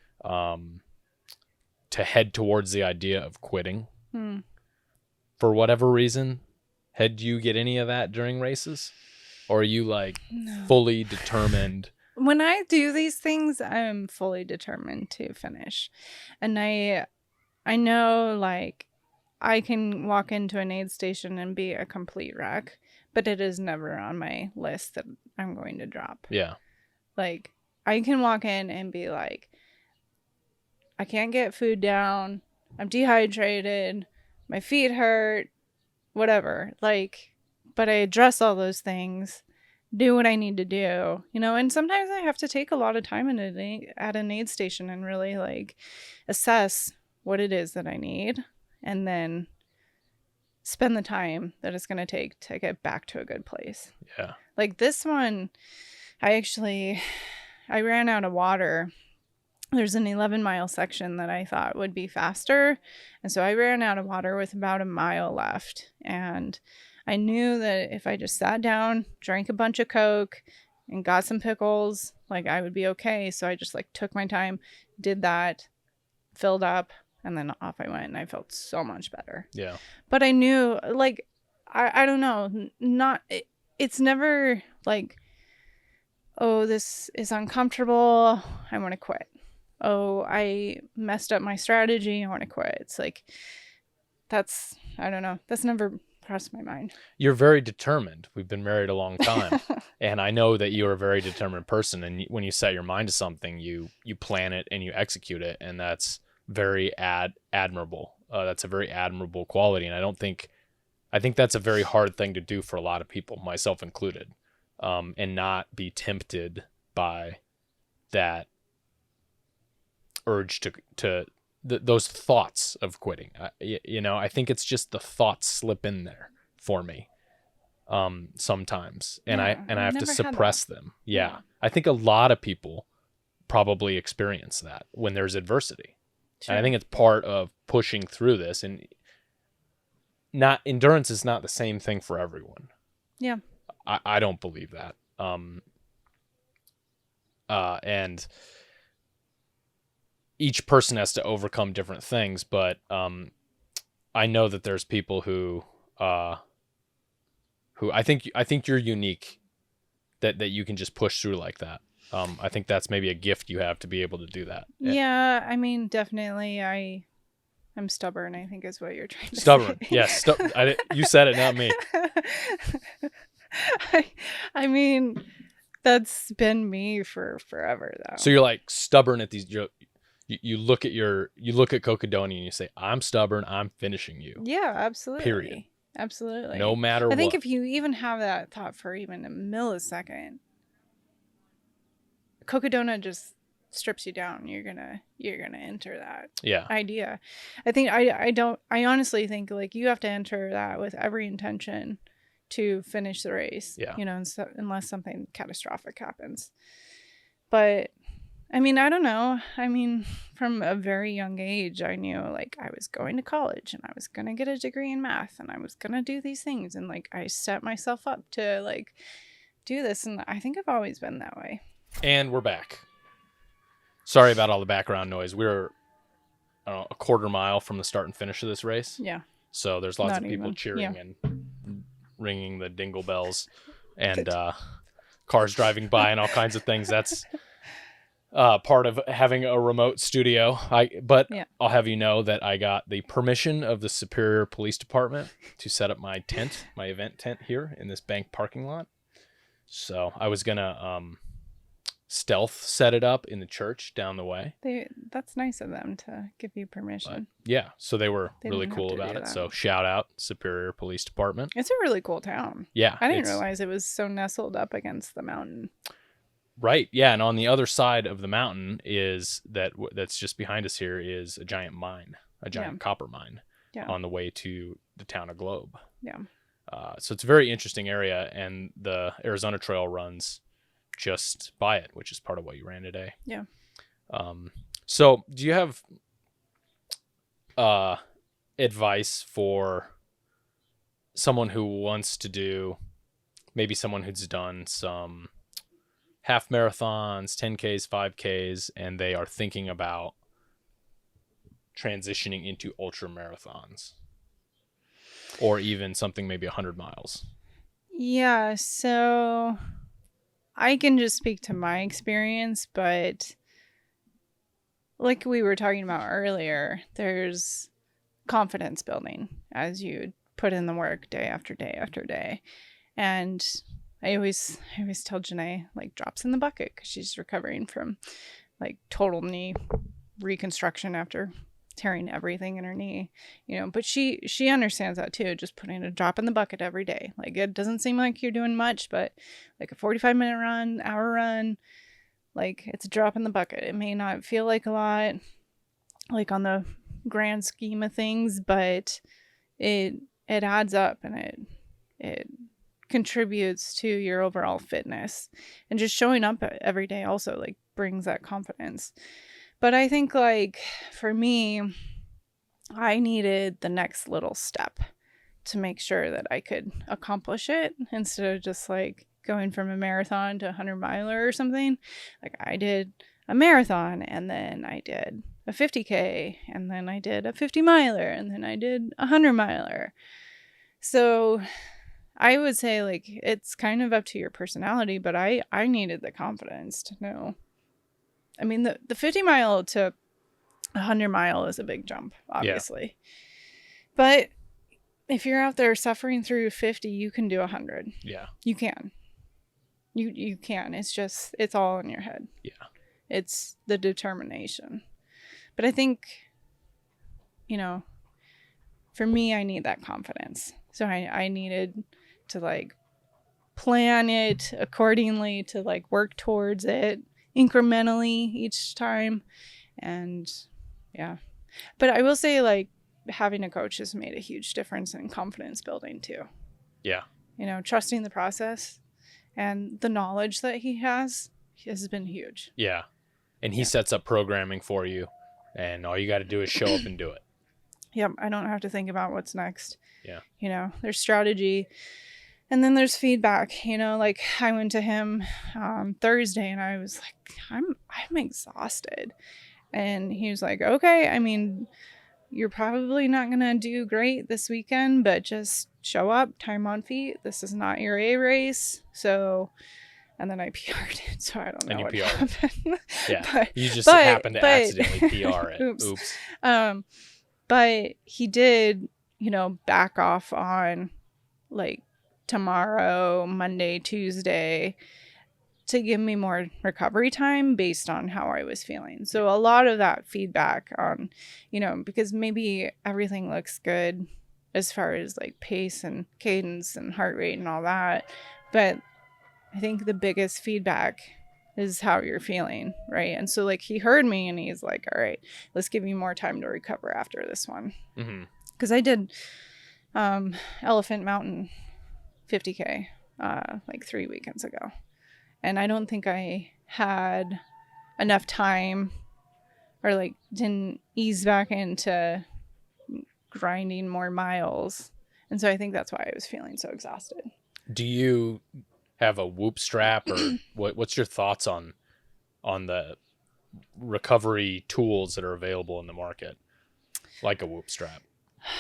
head towards the idea of quitting. For whatever reason. Do you get any of that during races? Or are you like fully determined? When I do these things, I'm fully determined to finish. And I know like I can walk into an aid station and be a complete wreck, but it is never on my list that I'm going to drop. Yeah. Like I can walk in and be like, I can't get food down. I'm dehydrated. My feet hurt, whatever. Like, but I address all those things, do what I need to do, you know, and sometimes I have to take a lot of time at an aid station and really like assess what it is that I need and then spend the time that it's going to take to get back to a good place. Yeah. Like this one, I ran out of water. There's an 11-mile section that I thought would be faster. And so I ran out of water with about a mile left. And I knew that if I just sat down, drank a bunch of Coke, and got some pickles, like I would be okay. So I just like took my time, did that, filled up, and then off I went. And I felt so much better. Yeah. But I knew, like, I don't know, it's never like, oh, this is uncomfortable, I want to quit. Oh, I messed up my strategy, I want to quit. It's like, I don't know. That's never crossed my mind. You're very determined. We've been married a long time. And I know that you're a very determined person. And when you set your mind to something, you plan it and you execute it. And that's very admirable. That's a very admirable quality. And I think that's a very hard thing to do for a lot of people, myself included, and not be tempted by that urge to those thoughts of quitting. I think it's just the thoughts slip in there for me sometimes, and I have to suppress them. Yeah. I think a lot of people probably experience that when there's adversity. Sure. And I think it's part of pushing through this, and endurance is not the same thing for everyone. Yeah. I don't believe that. And each person has to overcome different things, but I know that there's people who I think you're unique, that you can just push through like that. I think that's maybe a gift you have to be able to do that. Yeah, I mean, definitely I'm stubborn, I think is what you're trying to stubborn. say. Yes, you said it, not me. I mean, that's been me for forever though. So you're like stubborn at these. You look at Cocodona and you say, "I'm stubborn. I'm finishing you." Yeah, absolutely. Period. Absolutely. No matter what. I think if you even have that thought for even a millisecond, Cocodona just strips you down. You're gonna enter that idea. I honestly think like you have to enter that with every intention to finish the race. Yeah. You know, unless something catastrophic happens. But I mean, I don't know. I mean, from a very young age, I knew like I was going to college and I was going to get a degree in math and I was going to do these things. And like, I set myself up to like do this. And I think I've always been that way. And we're back. Sorry about all the background noise. We're a quarter mile from the start and finish of this race. Yeah. So there's lots of people cheering and ringing the dingle bells and cars driving by and all kinds of things. That's part of having a remote studio. I'll have you know that I got the permission of the Superior Police Department to set up my tent, my event tent here in this bank parking lot. So I was gonna stealth set it up in the church down the way. That's nice of them to give you permission. But yeah, so they were really cool about it. So shout out Superior Police Department. It's a really cool town. Yeah, I didn't realize it was so nestled up against the mountain. Right. Yeah. And on the other side of the mountain that's just behind us here is a giant mine, a giant copper mine on the way to the town of Globe. Yeah. So it's a very interesting area, and the Arizona Trail runs just by it, which is part of what you ran today. Yeah. So do you have advice for someone who wants to do, maybe someone who's done some half marathons, 10Ks, 5Ks, and they are thinking about transitioning into ultra marathons or even something maybe 100 miles? Yeah, so I can just speak to my experience, but like we were talking about earlier, there's confidence building as you put in the work day after day after day. And I always tell Janae, like, drops in the bucket, because she's recovering from like total knee reconstruction after tearing everything in her knee, but she understands that too, just putting a drop in the bucket every day. Like, it doesn't seem like you're doing much, but like a 45-minute run, hour run, like, it's a drop in the bucket. It may not feel like a lot, like on the grand scheme of things, but it adds up, and it contributes to your overall fitness. And just showing up every day also like brings that confidence. But I think, like, for me, I needed the next little step to make sure that I could accomplish it, instead of just like going from a marathon to a 100-miler or something. Like, I did a marathon, and then I did a 50K, and then I did a 50-miler, and then I did a 100-miler. So I would say, like, it's kind of up to your personality, but I needed the confidence to know. I mean, the 50-mile to 100-mile is a big jump, obviously. Yeah. But if you're out there suffering through 50, you can do 100. Yeah. You can. You can. It's all in your head. Yeah. It's the determination. But I think, for me, I need that confidence. So I needed to like plan it accordingly, to like work towards it incrementally each time. And yeah, but I will say, like, having a coach has made a huge difference in confidence building too. Yeah. Trusting the process and the knowledge that he has been huge. Yeah. And he sets up programming for you, and all you got to do is show up and do it. Yep. I don't have to think about what's next. Yeah. There's strategy, and then there's feedback. Like, I went to him Thursday, and I was like, I'm exhausted. And he was like, okay, I mean, you're probably not going to do great this weekend, but just show up, time on feet. This is not your A race. So, and then I PR'd it, so I don't know what happened. Yeah, you just happened to accidentally PR it. Oops. But he did, back off on like tomorrow, Monday, Tuesday, to give me more recovery time based on how I was feeling. So a lot of that feedback on, because maybe everything looks good as far as like pace and cadence and heart rate and all that, but I think the biggest feedback is how you're feeling, right? And so, like, he heard me, and he's like, all right, let's give you more time to recover after this one. Because I did Elephant Mountain 50K like 3 weekends ago, and I don't think I had enough time, or like didn't ease back into grinding more miles. And so I think that's why I was feeling so exhausted. Do you have a Whoop strap, or what's your thoughts on the recovery tools that are available in the market, like a Whoop strap?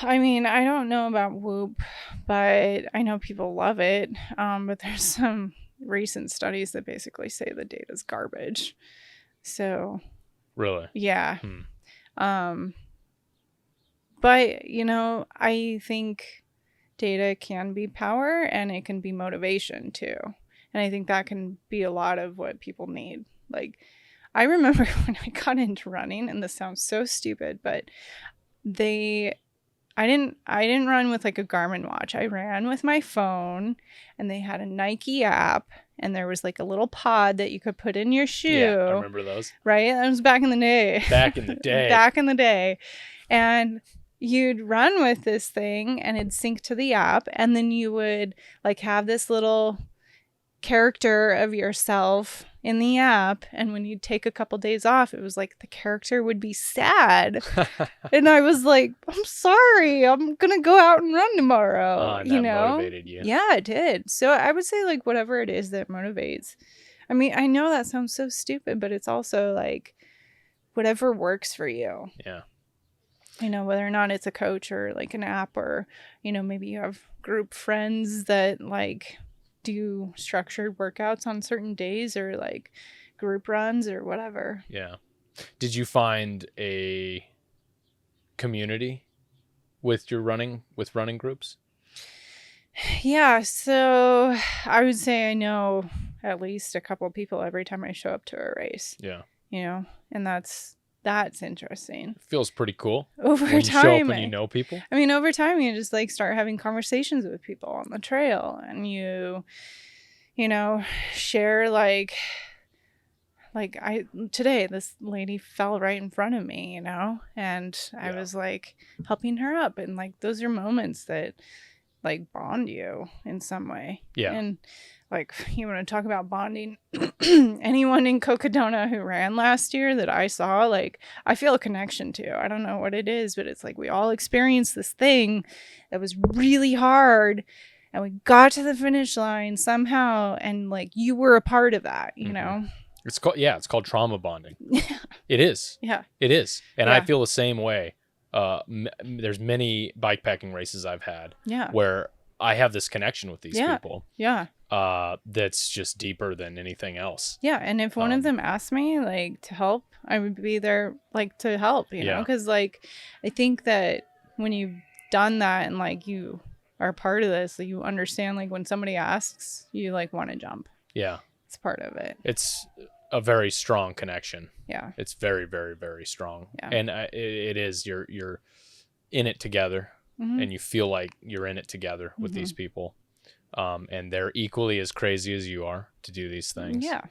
I mean, I don't know about Whoop, but I know people love it. But there's some recent studies that basically say the data's garbage. So, Really? yeah. But, I think data can be power and it can be motivation too. And I think that can be a lot of what people need. Like, I remember when I got into running, and this sounds so stupid, but I didn't run with like a Garmin watch. I ran with my phone, and they had a Nike app, and there was like a little pod that you could put in your shoe. Yeah, I remember those. Right? That was back in the day. Back in the day. Back in the day. And you'd run with this thing and it'd sync to the app, and then you would like have this little character of yourself in the app, and when you'd take a couple days off, it was like the character would be sad. And I was like, I'm sorry, I'm gonna go out and run tomorrow. And that motivated you. Yeah, it did. So I would say like whatever it is that motivates. I mean, I know that sounds so stupid, but it's also like whatever works for you. Yeah. Whether or not it's a coach or like an app, or maybe you have group friends that like do structured workouts on certain days, or like group runs or whatever. Yeah. Did you find a community with running groups? Yeah. So I would say I know at least a couple of people every time I show up to a race. Yeah. And that's interesting. It feels pretty cool. Over when time, you show up and you know people. I mean, over time, you just like start having conversations with people on the trail, and you share like today, this lady fell right in front of me, and I was like helping her up, and like those are moments that like bond you in some way. Yeah. And like, you want to talk about bonding? Anyone in Cocodona who ran last year that I saw, like, I feel a connection to. I don't know what it is, but it's like we all experienced this thing that was really hard, and we got to the finish line somehow, and like you were a part of that, you know? It's called trauma bonding. It is. Yeah. It is. And I feel the same way. There's many bikepacking races I've had where I have this connection with these people. Yeah. That's just deeper than anything else. Yeah. And if one of them asked me like to help, I would be there like to help, you know? Because like I think that when you've done that and like you are part of this, you understand like when somebody asks, you like want to jump. Yeah. It's part of it. It's a very strong connection. Yeah. It's very, very, very strong. Yeah. And it is, you're in it together, and you feel like you're in it together with these people. And they're equally as crazy as you are to do these things. Yeah.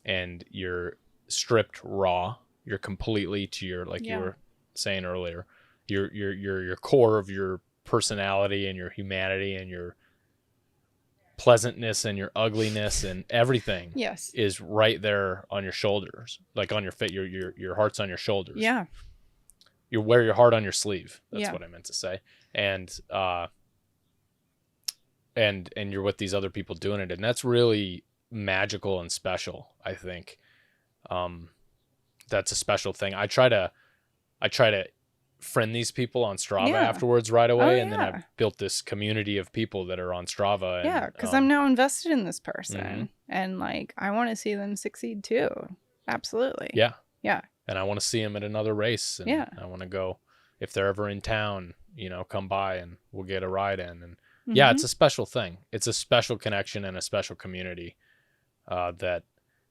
And you're stripped raw. You're completely to your, like you were saying earlier, your core of your personality and your humanity and your pleasantness and your ugliness and everything is right there on your shoulders, like on your fit. Your heart's on your shoulders. Yeah. You wear your heart on your sleeve. That's what I meant to say. And you're with these other people doing it, and that's really magical and special. I think that's a special thing. I try to friend these people on Strava afterwards right away, and then I've built this community of people that are on Strava. And, because I'm now invested in this person, and like I want to see them succeed too. Absolutely. Yeah. Yeah. And I want to see them at another race, and I want to go if they're ever in town. Come by and we'll get a ride in. And yeah, it's a special thing. It's a special connection and a special community that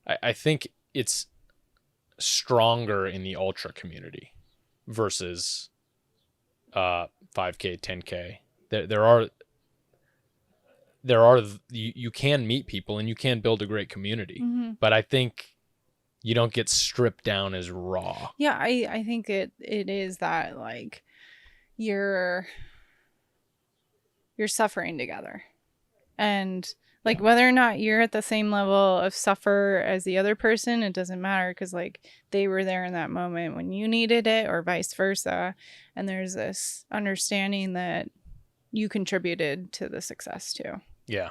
I think it's stronger in the ultra community versus 5K, 10K. There are you can meet people and you can build a great community, but I think you don't get stripped down as raw. Yeah, I think it is that like you're suffering together, and like whether or not you're at the same level of suffer as the other person, it doesn't matter, because like they were there in that moment when you needed it, or vice versa, and there's this understanding that you contributed to the success too. Yeah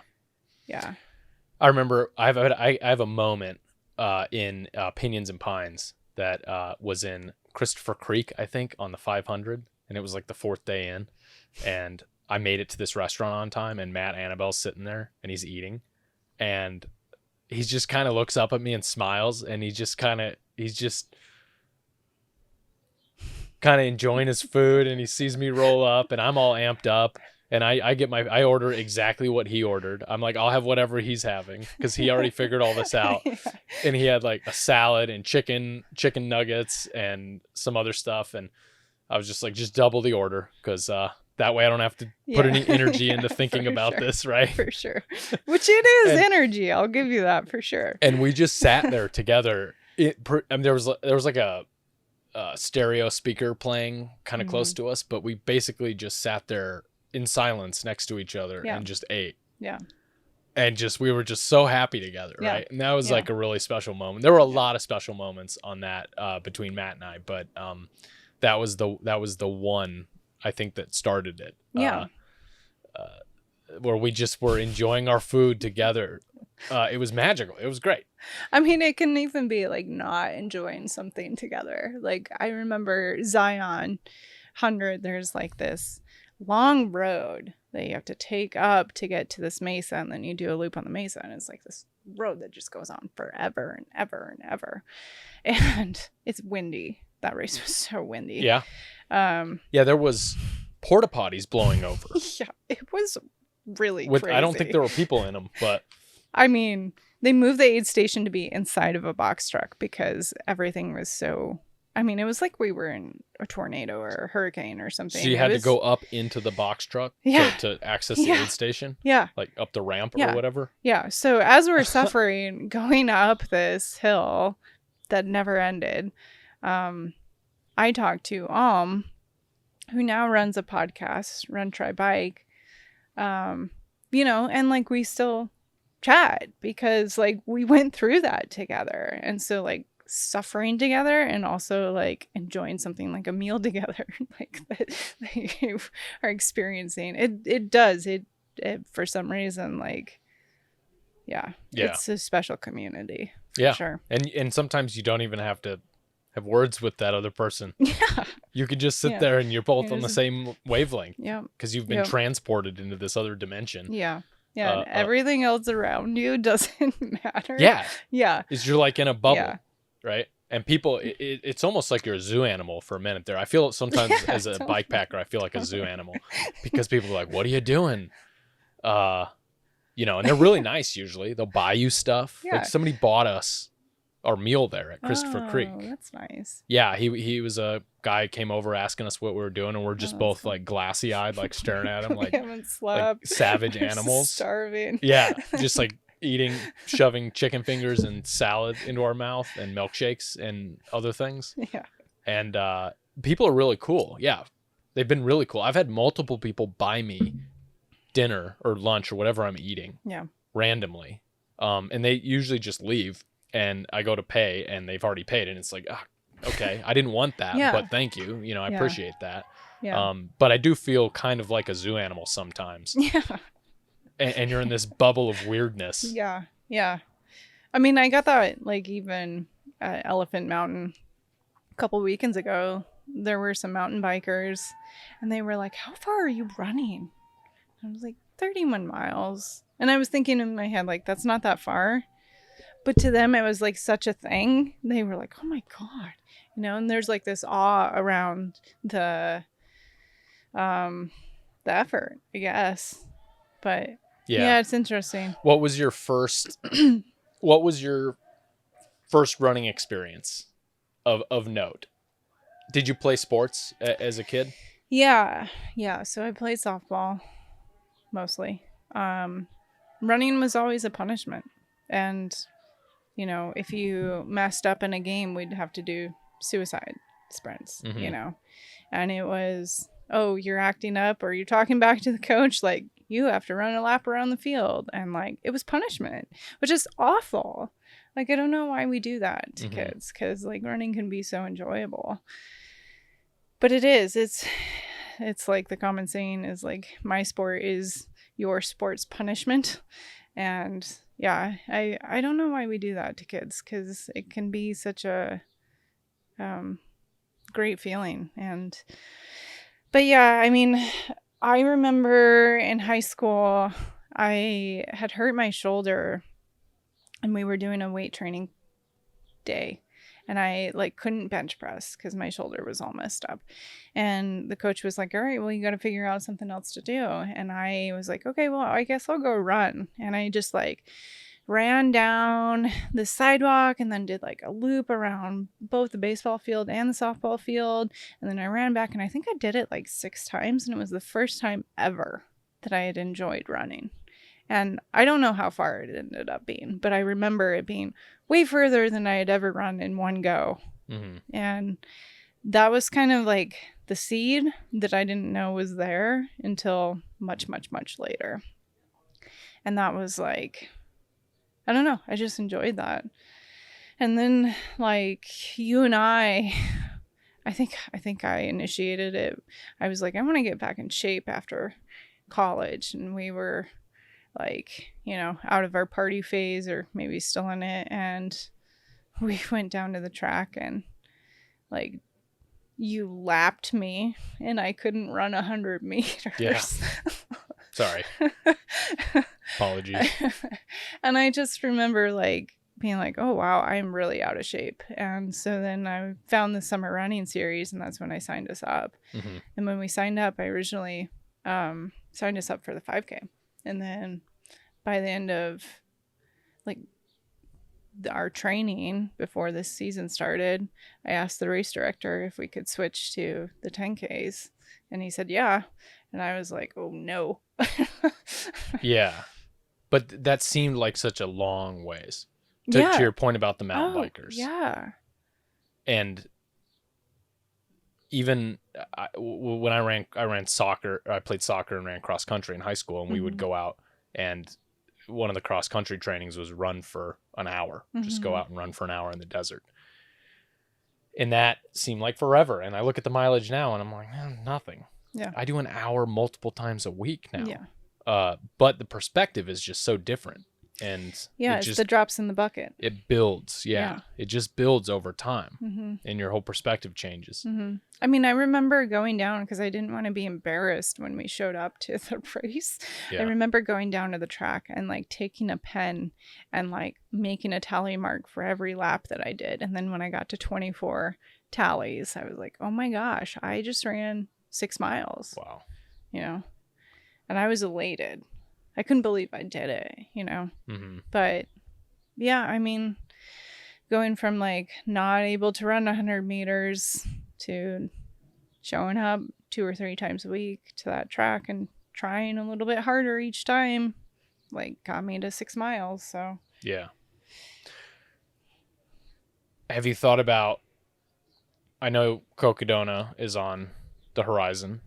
I remember I have a moment in Pinions and Pines that was in Christopher Creek, I think, on the 500. and it was like the 4th day in, and I made it to this restaurant on time, and Matt Annabelle's sitting there and he's eating, and he just kind of looks up at me and smiles, and he's just kind of enjoying his food, and he sees me roll up, and I'm all amped up, and I order exactly what he ordered. I'm like, I'll have whatever he's having, because he already figured all this out. Yeah. And he had like a salad and chicken nuggets and some other stuff, and I was just like, just double the order, because that way I don't have to put any energy into thinking about this, right? For sure. Which it is energy. I'll give you that for sure. And we just sat there together. There was like a stereo speaker playing kind of close to us, but we basically just sat there in silence next to each other and just ate. Yeah. And we were just so happy together, right? And that was like a really special moment. There were a lot of special moments on that between Matt and I, but that was the one I think that started it. Yeah. Where we just were enjoying our food together. It was magical. It was great. I mean, it can even be like not enjoying something together. Like I remember Zion 100, there's like this long road that you have to take up to get to this mesa, and then you do a loop on the mesa, and it's like this road that just goes on forever and ever and ever. And it's windy. That race was so windy. Yeah. There was porta potties blowing over. Yeah, it was really crazy. I don't think there were people in them, but I mean, they moved the aid station to be inside of a box truck because everything was so, I mean, it was like we were in a tornado or a hurricane or something. So you had to go up into the box truck to access the aid station? Yeah. Like up the ramp or whatever? Yeah. So as we're suffering, going up this hill that never ended, I talked to who now runs a podcast, Run Try Bike, and like we still chat because like we went through that together. And so like suffering together and also like enjoying something like a meal together, like that you are experiencing. It does for some reason, like, it's a special community. Yeah. Sure. And sometimes you don't even have to have words with that other person. Yeah. You could just sit there and you're both on the same wavelength. Yeah. Because you've been transported into this other dimension. Yeah. Yeah. And everything else around you doesn't matter. Yeah. Yeah. Is you're like in a bubble, right? And people, it's almost like you're a zoo animal for a minute there. I feel sometimes as a bike packer, I feel like a zoo animal because people are like, what are you doing? And they're really nice usually. They'll buy you stuff. Yeah. Like somebody bought us our meal there at Christopher Creek. That's nice. Yeah, he was a guy came over asking us what we were doing, and we're just both like glassy eyed, like staring at him, like, haven't slept. Like savage animals, starving. Yeah, just like shoving chicken fingers and salad into our mouth and milkshakes and other things. Yeah, and people are really cool. Yeah, they've been really cool. I've had multiple people buy me dinner or lunch or whatever I'm eating. Yeah, randomly, and they usually just leave. And I go to pay, and they've already paid, and it's like, okay, I didn't want that, but thank you. I appreciate that. Yeah. But I do feel kind of like a zoo animal sometimes. Yeah. And you're in this bubble of weirdness. Yeah. Yeah. I mean, I got that like even at Elephant Mountain a couple weekends ago. There were some mountain bikers, and they were like, "How far are you running?" I was like, 31 miles. And I was thinking in my head, like, that's not that far. But to them, it was like such a thing. They were like, oh my God, and there's like this awe around the effort, I guess. But yeah, it's interesting. What was your first running experience of note? Did you play sports as a kid? Yeah. Yeah. So I played softball mostly. Running was always a punishment. And if you messed up in a game, we'd have to do suicide sprints, and it was, oh, you're acting up or you're talking back to the coach, like you have to run a lap around the field. And like, it was punishment, which is awful. Like, I don't know why we do that to kids, because like running can be so enjoyable, but it's like the common saying is like, my sport is your sport's punishment. And yeah, I don't know why we do that to kids, because it can be such a great feeling. And But yeah, I mean, I remember in high school, I had hurt my shoulder and we were doing a weight training day. And I like couldn't bench press because my shoulder was all messed up. And the coach was like, all right, well, you got to figure out something else to do. And I was like, okay, well, I guess I'll go run. And I just like ran down the sidewalk and then did like a loop around both the baseball field and the softball field. And then I ran back and I think I did it like 6 times. And it was the first time ever that I had enjoyed running. And I don't know how far it ended up being, but I remember it being way further than I had ever run in one go. Mm-hmm. And that was kind of like the seed that I didn't know was there until much, much, much later. And that was like, I don't know. I just enjoyed that. And then like you and I think I initiated it. I was like, I want to get back in shape after college. And we were like, you know, out of our party phase or maybe still in it. And we went down to the track and like you lapped me and I couldn't run 100 meters. Yeah. Sorry. Apologies. And I just remember like being like, oh, wow, I'm really out of shape. And so then I found the summer running series and that's when I signed us up. Mm-hmm. And when we signed up, I originally signed us up for the 5K. And then by the end of like our training before this season started, I asked the race director if we could switch to the 10Ks. And he said, yeah. And I was like, oh, no. Yeah. But that seemed like such a long ways to your point about the mountain bikers. Yeah. And even when I ran soccer, I played soccer and ran cross country in high school, and we would go out and one of the cross country trainings was run for an hour, just go out and run for an hour in the desert. And that seemed like forever. And I look at the mileage now and I'm like, nothing. Yeah. I do an hour multiple times a week now. Yeah. But the perspective is just so different. And yeah, it's the drops in the bucket. It builds. Yeah. It just builds over time and your whole perspective changes. Mm-hmm. I mean, I remember going down because I didn't want to be embarrassed when we showed up to the race. Yeah. I remember going down to the track and like taking a pen and like making a tally mark for every lap that I did. And then when I got to 24 tallies, I was like, oh my gosh, I just ran 6 miles. Wow. You know, and I was elated. I couldn't believe I did it, you know. Mm-hmm. But yeah, I mean, going from like not able to run 100 meters to showing up 2 or 3 times a week to that track and trying a little bit harder each time, like got me to 6 miles. So yeah. Have you thought about, I know Cocodona is on the horizon,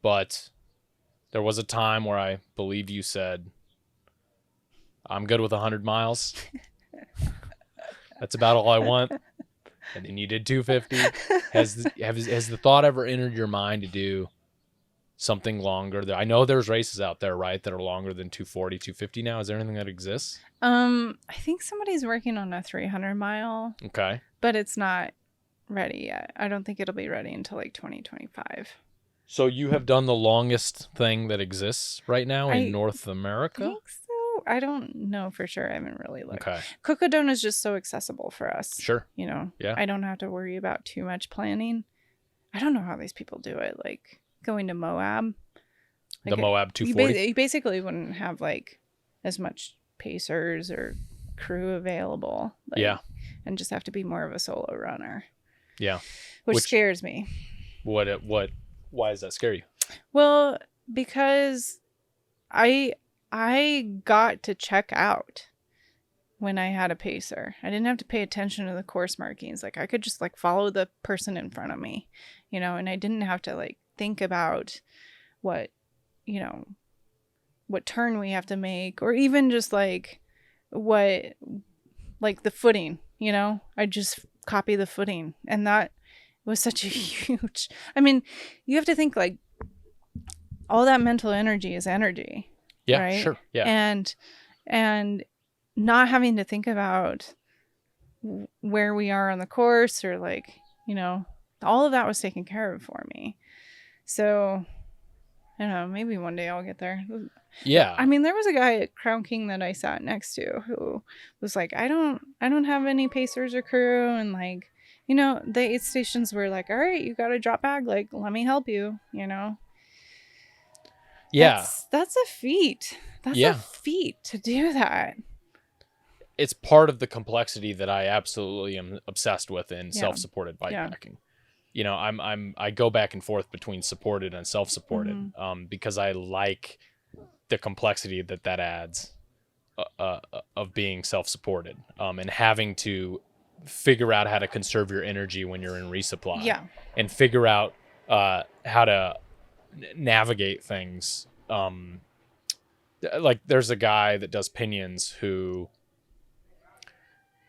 but there was a time where I believe you said, I'm good with 100 miles. That's about all I want. And then you did 250. Has the thought ever entered your mind to do something longer? I know there's races out there, right, that are longer than 240, 250 now. Is there anything that exists? I think somebody's working on a 300 mile. Okay. But it's not ready yet. I don't think it'll be ready until like 2025. So you have done the longest thing that exists right now in North America? I think so. I don't know for sure. I haven't really looked. Okay. Cocodona is just so accessible for us. Sure. You know, yeah. I don't have to worry about too much planning. I don't know how these people do it. Like going to Moab. Like the Moab 240? You basically wouldn't have like as much pacers or crew available. Like, yeah. And just have to be more of a solo runner. Yeah. Which scares me. Why does that scare you? Well, because I got to check out when I had a pacer. I didn't have to pay attention to the course markings. Like I could just like follow the person in front of me, you know, and I didn't have to like think about what, you know, what turn we have to make or even just like what, like the footing, you know, I just copy the footing and that was such a huge, I mean, you have to think like all that mental energy is energy. Yeah, right? Sure. Yeah. And not having to think about where we are on the course or like, you know, all of that was taken care of for me. So I don't know, maybe one day I'll get there. Yeah. I mean, there was a guy at Crown King that I sat next to who was like, I don't have any pacers or crew. And like, the aid stations were like, all right, you got a drop bag. Like, let me help you, Yeah. That's a feat. That's a feat to do that. It's part of the complexity that I absolutely am obsessed with in self-supported bikepacking. I go back and forth between supported and self-supported, because I like the complexity that adds of being self-supported, and having to figure out how to conserve your energy when you're in resupply, and figure out how to navigate things. Like there's a guy that does pinions who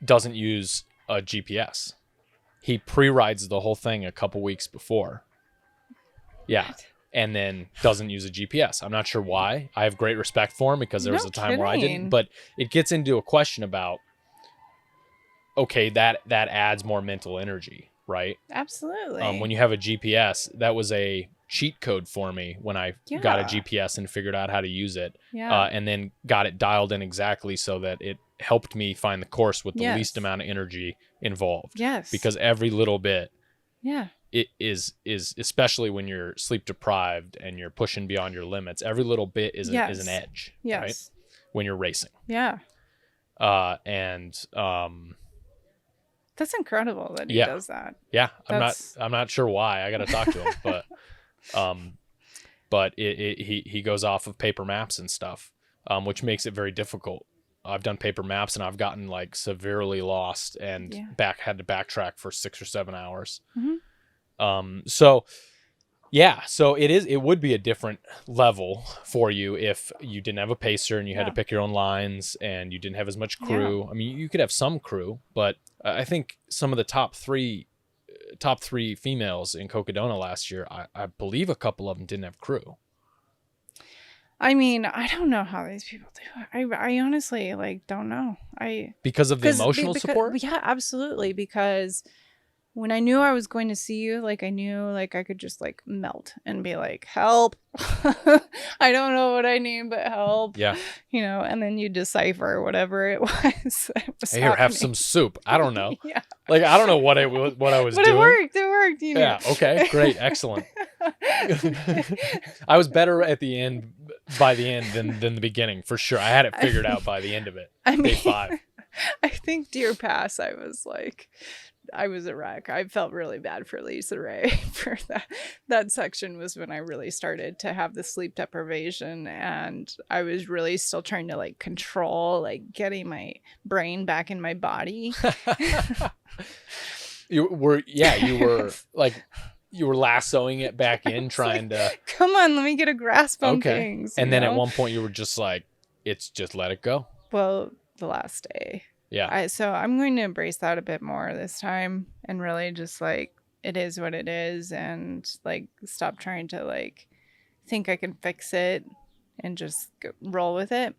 doesn't use a GPS. He pre-rides the whole thing a couple weeks before. Yeah. What? And then doesn't use a GPS. I'm not sure why. I have great respect for him because there was a time where I didn't. But it gets into a question about, okay, that adds more mental energy, right? Absolutely. When you have a GPS, that was a cheat code for me when I got a GPS and figured out how to use it. And then got it dialed in exactly so that it helped me find the course with the least amount of energy involved. Yes. Because every little bit it is especially when you're sleep deprived and you're pushing beyond your limits, every little bit is an edge. Right? When you're racing. Yeah. And that's incredible that he does that. Yeah. I'm not sure why. I gotta talk to him, but he goes off of paper maps and stuff, which makes it very difficult. I've done paper maps and I've gotten like severely lost and had to backtrack for 6 or 7 hours. So it would be a different level for you if you didn't have a pacer and you had to pick your own lines and you didn't have as much crew. I mean, you could have some crew, but I think some of the top three females in Cocodona last year, I believe a couple of them didn't have crew. I mean, I don't know how these people do it. I honestly don't know. Because of the emotional support? Yeah, absolutely. Because when I knew I was going to see you, I knew I could just melt and be like, help. I don't know what I need, but help. Yeah. And then you decipher whatever it was. Hey, here, have some soup. I don't know. I don't know what I was but doing. It worked. Yeah. Okay. Great. Excellent. I was better by the end than the beginning, for sure. I had it figured out by the end of it. Day 5. I think Deer Pass, I was a wreck. I felt really bad for Lisa Ray for that section was when I really started to have the sleep deprivation, and I was really still trying to control getting my brain back in my body. You were lassoing it back in, trying to come on, let me get a grasp on things. And then at one point you were just like, it's just let it go. Well, the last day. Yeah. So I'm going to embrace that a bit more this time and really just it is what it is, and stop trying to think I can fix it and just roll with it.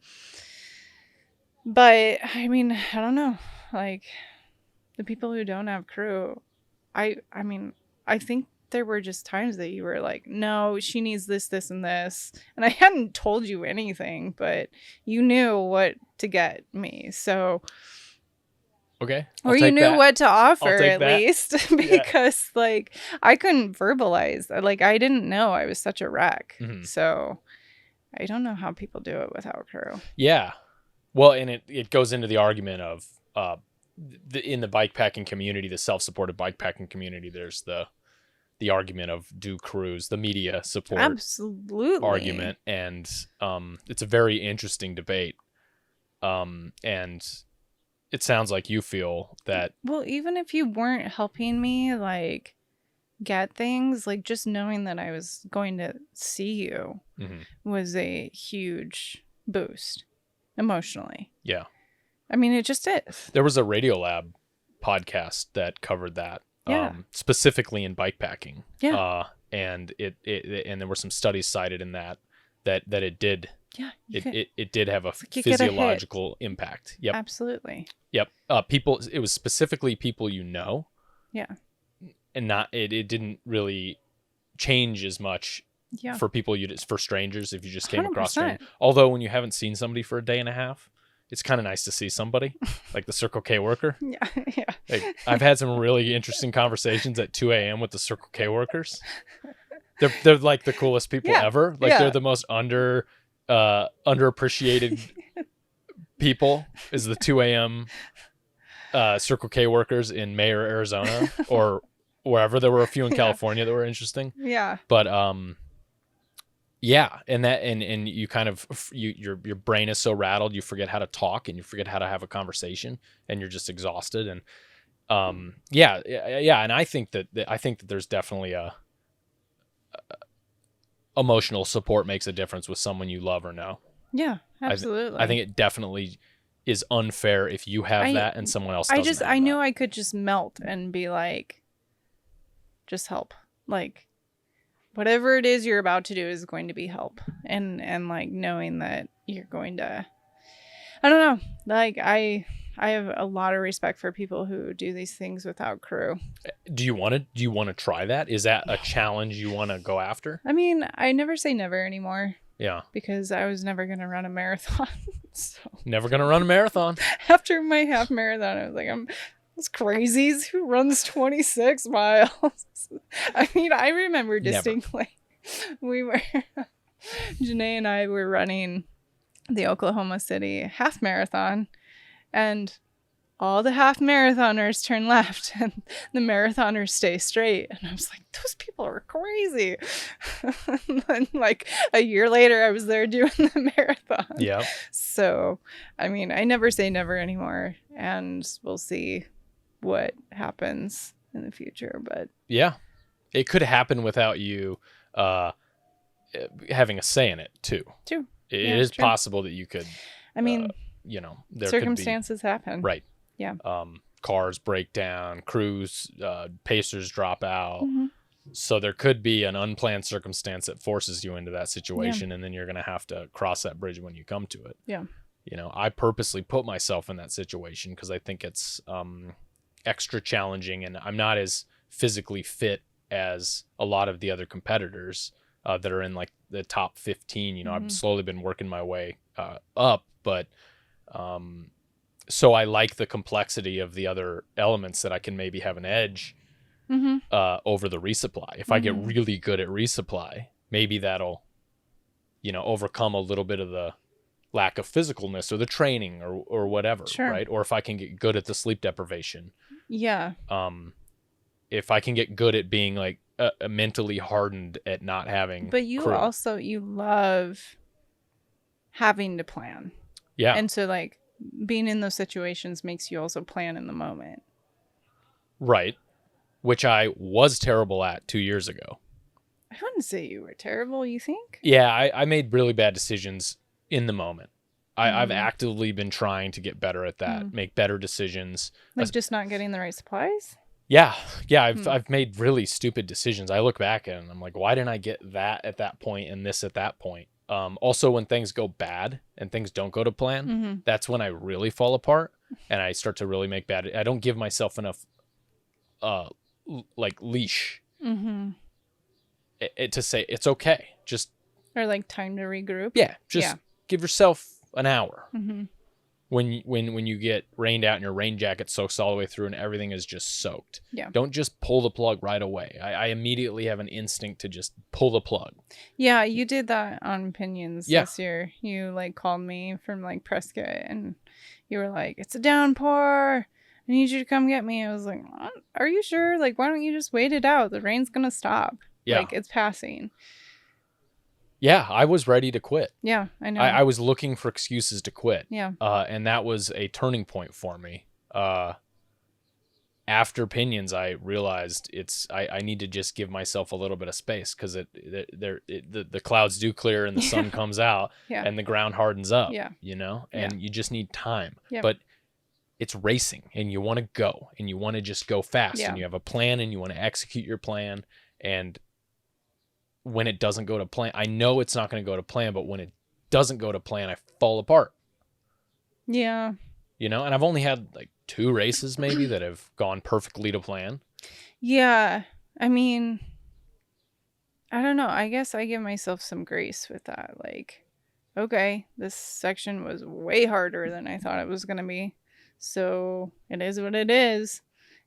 But I mean, I don't know, the people who don't have crew, I mean, I think there were just times that you were like, no, she needs this, this, and this. And I hadn't told you anything, but you knew what to get me. So, okay. Or you knew what to offer at least, because I couldn't verbalize. I didn't know I was such a wreck. Mm-hmm. So I don't know how people do it without crew. Yeah. Well, and it goes into the argument of in the bikepacking community, the self-supported bikepacking community, there's the argument of do crews, the media support argument. And it's a very interesting debate. And it sounds like you feel that. Well, even if you weren't helping me get things, just knowing that I was going to see you was a huge boost emotionally. Yeah. I mean, it just is. There was a Radiolab podcast that covered that. Specifically in bikepacking. Yeah. And and there were some studies cited in that it did. Yeah. It did have a physiological impact. Yep. Absolutely. Yep. People. It was specifically people you know. Yeah. And not it didn't really change as much for people for strangers if you just came across strangers. Although when you haven't seen somebody for a day and a half, it's kind of nice to see somebody like the Circle K worker. Yeah. Like, I've had some really interesting conversations at 2 a.m. with the Circle K workers. They're like the coolest people ever. Like they're the most underappreciated people is the 2 a.m. Circle K workers in Mayer, Arizona, or wherever. There were a few in California that were interesting. Yeah. But yeah, and you kind of your brain is so rattled, you forget how to talk and you forget how to have a conversation, and you're just exhausted. And yeah, and I think that there's definitely a emotional support makes a difference with someone you love or know. Yeah, absolutely. I think it definitely is unfair if you have that and someone else doesn't. I knew I could just melt and be like, just help. Like, whatever it is you're about to do is going to be help. And like knowing that you're going to, I don't know. Like I have a lot of respect for people who do these things without crew. Do you want to try that? Is that a challenge you want to go after? I mean, I never say never anymore. Yeah. Because I was never going to run a marathon. So. Never going to run a marathon. After my half marathon, I was like, those crazies who runs 26 miles. I mean, I remember distinctly. Janae and I were running the Oklahoma City half marathon, and all the half marathoners turn left and the marathoners stay straight. And I was like, those people are crazy. And like a year later, I was there doing the marathon. Yeah. So, I mean, I never say never anymore, and we'll see what happens in the future. But yeah, it could happen without you having a say in it too. It is possible that you could, I mean, there circumstances happen. Right. Yeah. Cars break down, crews, pacers drop out. Mm-hmm. So there could be an unplanned circumstance that forces you into that situation, and then you're going to have to cross that bridge when you come to it. Yeah. I purposely put myself in that situation because I think it's extra challenging, and I'm not as physically fit as a lot of the other competitors that are in like the top 15. I've slowly been working my way up, but so I like the complexity of the other elements that I can maybe have an edge over the resupply. If I get really good at resupply, maybe that'll, overcome a little bit of the lack of physicalness or the training or whatever, right? Or if I can get good at the sleep deprivation. Yeah. If I can get good at being like mentally hardened at not having But you crew. you love having to plan. Yeah. And so like being in those situations makes you also plan in the moment. Right. Which I was terrible at 2 years ago. I wouldn't say you were terrible, you think? Yeah, I made really bad decisions in the moment. I've actively been trying to get better at that, make better decisions. Like just not getting the right supplies? Yeah. I've made really stupid decisions. I look back and I'm like, why didn't I get that at that point and this at that point? Also, when things go bad and things don't go to plan, that's when I really fall apart and I start to really make bad. I don't give myself enough, leash to say it's okay. Just or like time to regroup. Yeah, give yourself an hour. When you get rained out and your rain jacket soaks all the way through and everything is just soaked. Yeah. Don't just pull the plug right away. I immediately have an instinct to just pull the plug. Yeah, you did that on Pinions this year. You like called me from like Prescott and you were like, it's a downpour. I need you to come get me. I was like, are you sure? Like, why don't you just wait it out? The rain's going to stop. Yeah. Like, it's passing. Yeah, I was ready to quit. Yeah, I know. I was looking for excuses to quit. Yeah. And that was a turning point for me. After Pinions, I realized I need to just give myself a little bit of space because the clouds do clear and the sun comes out and the ground hardens up. Yeah. And you just need time. Yeah. But it's racing and you want to go and you want to just go fast and you have a plan and you want to execute your plan. And when it doesn't go to plan, I know it's not going to go to plan, but when it doesn't go to plan, I fall apart. Yeah. And I've only had like 2 races maybe that have gone perfectly to plan. Yeah. I mean, I don't know. I guess I give myself some grace with that. Like, okay, this section was way harder than I thought it was going to be. So it is what it is.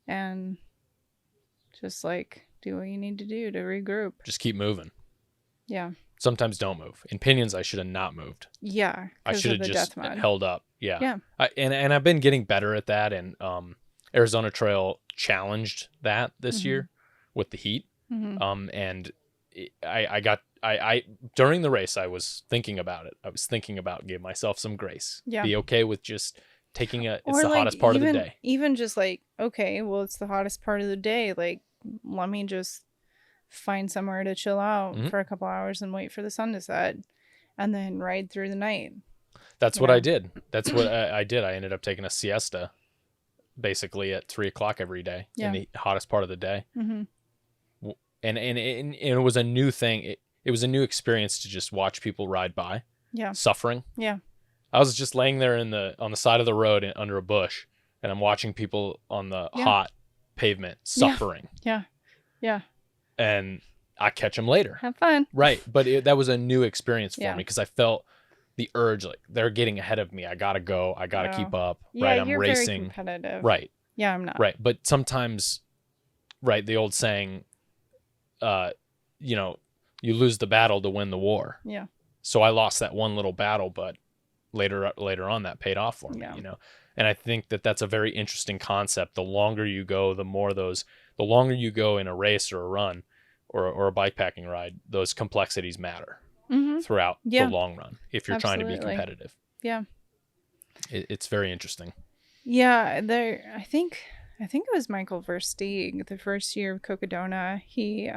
And just like do what you need to do to regroup. Just keep moving. Yeah. Sometimes don't move. In Pinions, I should have not moved. Yeah. I should have just held up. Yeah. Yeah. And I've been getting better at that. And Arizona Trail challenged that this year with the heat. And I during the race, I was thinking about it. I was thinking about give myself some grace. Yeah. Be okay with just taking it's or the like hottest part of the day. Even just like, okay, well, it's the hottest part of the day. Like, let me just find somewhere to chill out for a couple hours and wait for the sun to set and then ride through the night. That's what I did. That's what I did. I ended up taking a siesta basically at 3:00 every day in the hottest part of the day. And it was a new thing. It was a new experience to just watch people ride by suffering. Yeah. I was just laying there on the side of the road under a bush, and I'm watching people on the hot pavement suffering. Yeah. Yeah. And I catch them later. Have fun. Right. But that was a new experience for me because I felt the urge, like they're getting ahead of me. I got to go. I got to keep up. Yeah, right. I'm you're racing. Very competitive. Right. Yeah, I'm not. Right. But sometimes, right, the old saying, you lose the battle to win the war. Yeah. So I lost that one little battle, but later on that paid off for me, And I think that that's a very interesting concept. The longer you go, the longer you go in a race or a run or a bikepacking ride, those complexities matter throughout the long run if you're trying to be competitive. Yeah. It's very interesting. Yeah. I think it was Michael Versteeg, the first year of Cocodona. He,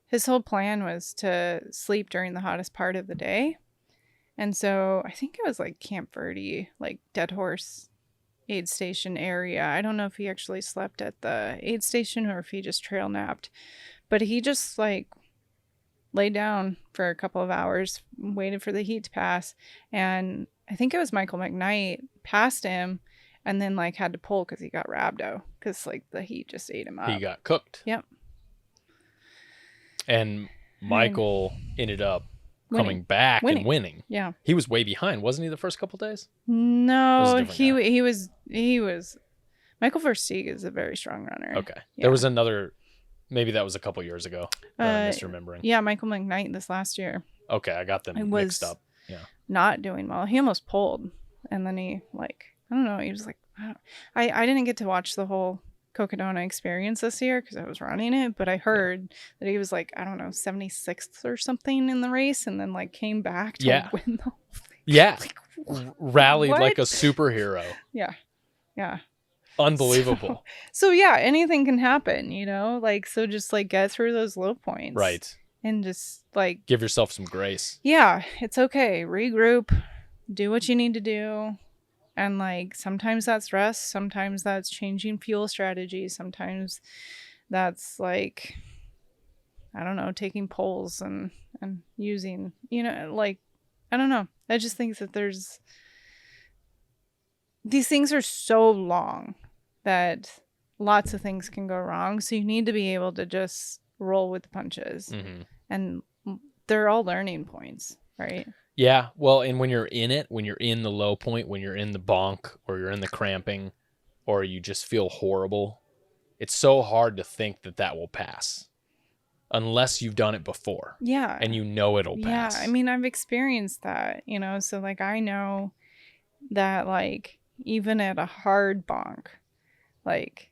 his whole plan was to sleep during the hottest part of the day. And so I think it was like Camp Verde, like Dead Horse aid station area. I don't know if he actually slept at the aid station or if he just trail napped, but he just like laid down for a couple of hours, waited for the heat to pass. And I think it was Michael McKnight passed him and then like had to pull because he got rhabdo because like the heat just ate him up. He got cooked. Yep. And Michael ended up coming back and winning. Yeah. He was way behind, wasn't he, the first couple days? No, he was Michael Versteeg is a very strong runner. Okay. Yeah. There was another, maybe that was a couple years ago. I'm misremembering. Yeah, Michael McKnight this last year. Okay, I got them mixed up. Yeah. Not doing well. He almost pulled. And then he I don't know, he was like, I didn't get to watch the whole Cocodona experience this year because I was running it, but I heard that he was like, I don't know, 76th or something in the race and then like came back to win the whole thing. Yeah. Rallied like a superhero. Yeah. Yeah. Unbelievable. So yeah, anything can happen, like, so just like get through those low points. Right. And just like give yourself some grace. Yeah. It's okay. Regroup, do what you need to do. And like sometimes that's rest, sometimes that's changing fuel strategies, sometimes that's like, I don't know, taking polls and using, like, I don't know. I just think that these things are so long that lots of things can go wrong. So you need to be able to just roll with the punches. And they're all learning points, right? Yeah, well, and when you're in it, when you're in the low point, when you're in the bonk or you're in the cramping or you just feel horrible, it's so hard to think that will pass unless you've done it before. Yeah. And it'll pass. Yeah, I mean, I've experienced that, so like I know that like even at a hard bonk, like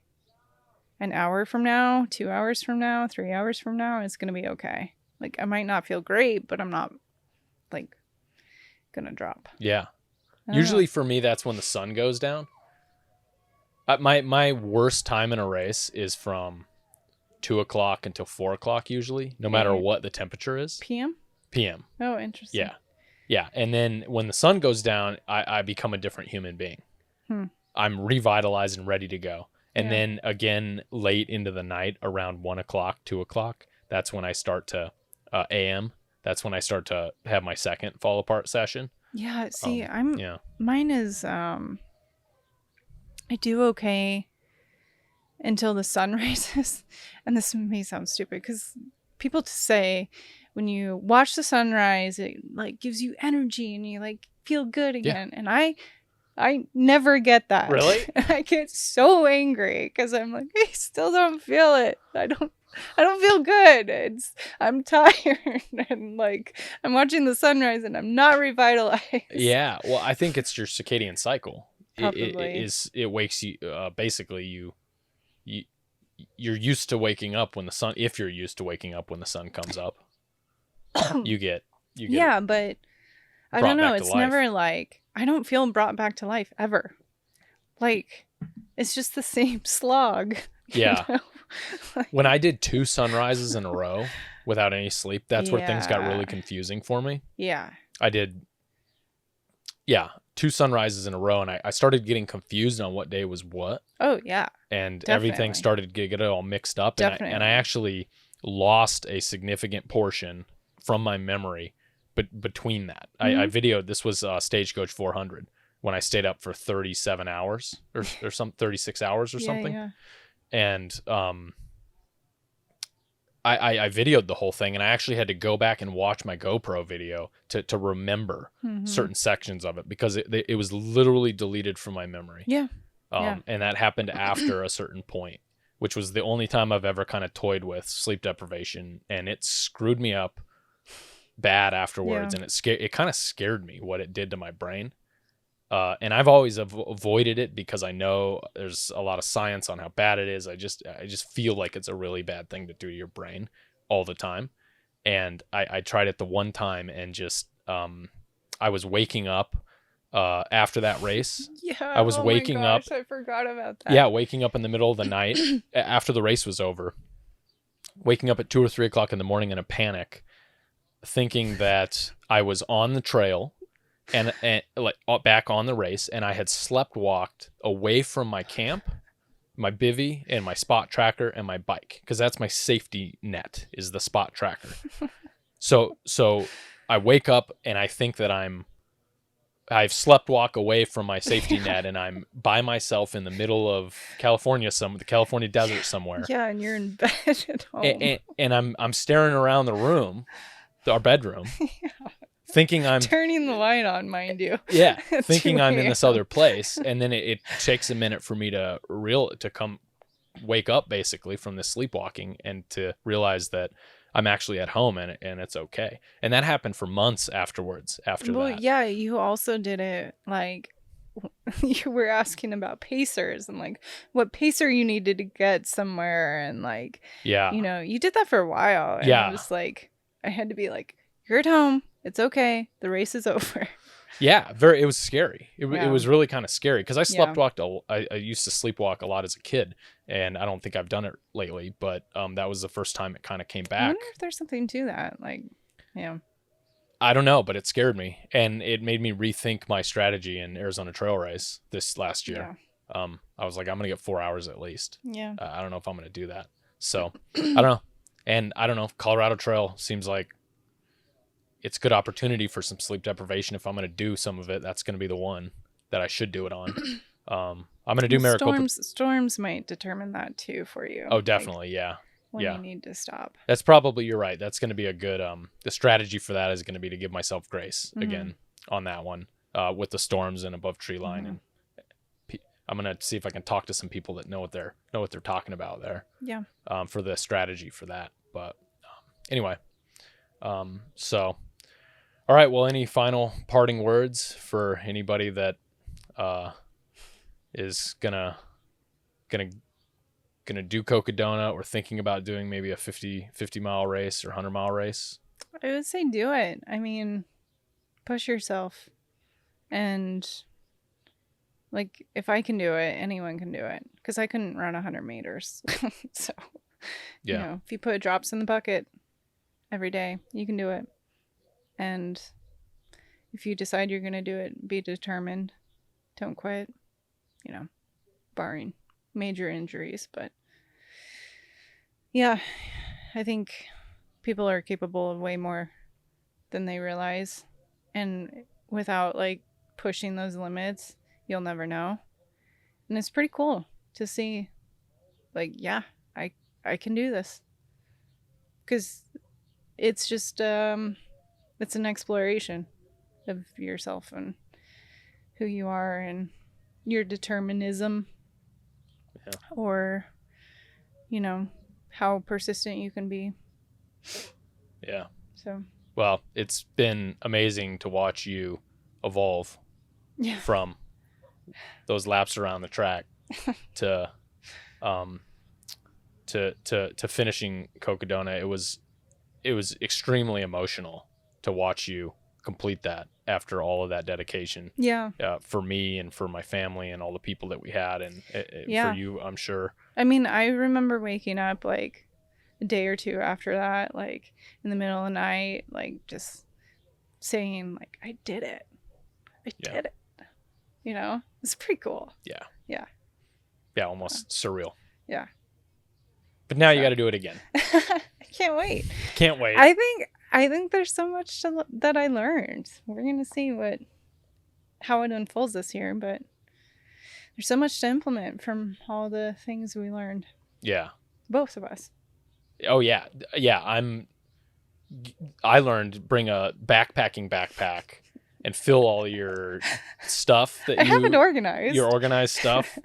an hour from now, 2 hours from now, 3 hours from now, it's going to be okay. Like I might not feel great, but I'm not like gonna drop. Yeah. Usually for me, that's when the sun goes down. My worst time in a race is from 2:00 until 4:00 usually, no matter what the temperature is. PM? PM. Oh, interesting. Yeah. Yeah. And then when the sun goes down, I become a different human being. I'm revitalized and ready to go. And then again, late into the night, around 1:00, 2:00, that's when I start to AM. That's when I start to have my second fall apart session. Yeah. See, mine is, I do okay until the sun rises. And this may sound stupid because people to say when you watch the sunrise, it like gives you energy and you like feel good again. And I never get that. Really? I get so angry because I'm like, I still don't feel it. I don't feel good. I'm tired and like I'm watching the sunrise and I'm not revitalized. Yeah. Well, I think it's your circadian cycle. Probably. It wakes you basically you're used to waking up when the sun, if you're used to waking up when the sun comes up, you get yeah, but I don't know. It's never like, I don't feel brought back to life ever. Like, it's just the same slog. Yeah. You know? Like, when I did 2 sunrises in a row without any sleep, that's where things got really confusing for me. Yeah. I did, 2 sunrises in a row, and I started getting confused on what day was what. Oh, yeah. And Definitely. everything started to get all mixed up. And I actually lost a significant portion from my memory between that. I videoed, this was Stagecoach 400, when I stayed up for 37 hours or some 36 hours or something. Yeah. And I videoed the whole thing, and I actually had to go back and watch my GoPro video to remember certain sections of it, because it was literally deleted from my memory. Yeah. And that happened after a certain point, which was the only time I've ever kind of toyed with sleep deprivation, and it screwed me up bad afterwards. And it kind of scared me what it did to my brain. And I've always avoided it because I know there's a lot of science on how bad it is. I just feel like it's a really bad thing to do to your brain all the time. And I tried it the one time, and just I was waking up after that race. Yeah. I was waking up. I forgot about that. Yeah, waking up in the middle of the night after the race was over. Waking up at 2 or 3 o'clock in the morning in a panic, thinking that I was on the trail and like back on the race, and I had slept walked away from my camp, my bivvy, and my spot tracker and my bike, because that's my safety net, is the spot tracker. So I wake up and I think that I've slept walk away from my safety net, and I'm by myself in the middle of California, the California desert somewhere. Yeah, and you're in bed at home. And I'm staring around the room, our bedroom, thinking I'm turning the light on, mind you. Yeah, thinking I'm in this other place, and then it takes a minute for me to come wake up basically from this sleepwalking, and to realize that I'm actually at home, and it's okay. And that happened for months afterwards. That. Yeah, you also did it like you were asking about pacers and like what pacer you needed to get somewhere, and like you did that for a while. And I was like, I had to be like, you're at home. It's okay. The race is over. Yeah, it was scary. It was really kind of scary, because I sleepwalked. I used to sleepwalk a lot as a kid, and I don't think I've done it lately, but that was the first time it kind of came back. I wonder if there's something to that. Like, yeah. I don't know, but it scared me, and it made me rethink my strategy in Arizona Trail Race this last year. Yeah. I was like, I'm going to get 4 hours at least. Yeah. I don't know if I'm going to do that. So I don't know. And I don't know, Colorado Trail seems like it's a good opportunity for some sleep deprivation. If I'm going to do some of it, that's going to be the one that I should do it on. I'm going to do Maricopa. Storms might determine that too for you. Oh, definitely. Like, when you need to stop. That's probably, you're right. That's going to be a good, the strategy for that is going to be to give myself grace again on that one, with the storms and above tree line. And I'm going to see if I can talk to some people that know what they're talking about there. Yeah. For the strategy for that. But anyway, so, all right. Well, any final parting words for anybody that is gonna do Cocodona, or thinking about doing maybe a 50 mile race or 100-mile race? I would say do it. I mean, push yourself, and like, if I can do it, anyone can do it, because I couldn't run 100 meters. So if you put drops in the bucket every day, you can do it. And if you decide you're going to do it, be determined. Don't quit, barring major injuries. But yeah, I think people are capable of way more than they realize. And without like pushing those limits, you'll never know. And it's pretty cool to see, like, I can do this. Because it's just it's an exploration of yourself and who you are and your determinism, or how persistent you can be. Yeah. So, well, it's been amazing to watch you evolve from those laps around the track to finishing Cocodona. It was extremely emotional to watch you complete that after all of that dedication. For me and for my family and all the people that we had, and for you, I'm sure. I mean, I remember waking up like a day or two after that, like in the middle of the night, like just saying like, I did it. I did it. It's pretty cool. Yeah, almost surreal. Yeah. But now you got to do it again. I can't wait. I think there's so much that I learned. We're going to see how it unfolds this year, but there's so much to implement from all the things we learned. Yeah. Both of us. Oh yeah. Yeah. I learned bring a backpacking backpack and fill all your stuff that I have it organized. Your organized stuff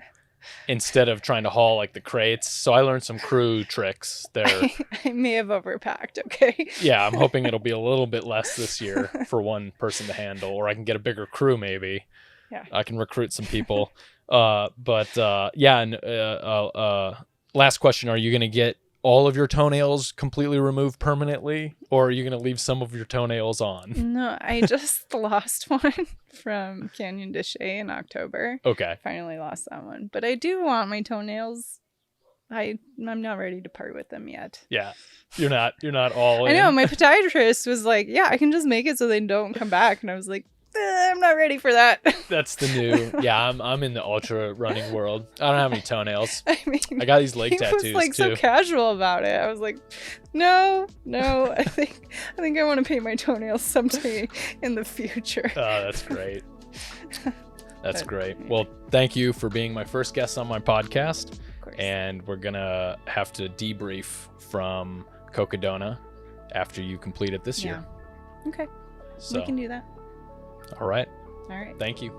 instead of trying to haul like the crates. So I learned some crew tricks there. I may have overpacked. Okay. Yeah. I'm hoping it'll be a little bit less this year for one person to handle, or I can get a bigger crew. Maybe. Yeah. I can recruit some people. Last question. Are you going to get all of your toenails completely removed permanently, or are you going to leave some of your toenails on? No, I just lost one from Canyon de Chelly in October. Okay. Finally lost that one. But I do want my toenails. I'm not ready to part with them yet. Yeah. You're not all in. I know. My podiatrist was like, yeah, I can just make it so they don't come back. And I was like, I'm not ready for that. That's the new. Yeah, I'm in the ultra running world. I don't have any toenails. I mean, I got these leg tattoos he was like too. so casual about it. I was like, no. I think I want to paint my toenails someday in the future. Oh, that's great. That's great. Well, thank you for being my first guest on my podcast. Of course. And we're gonna have to debrief from Cocodona after you complete it this year. Okay. So, we can do that. All right. All right. Thank you.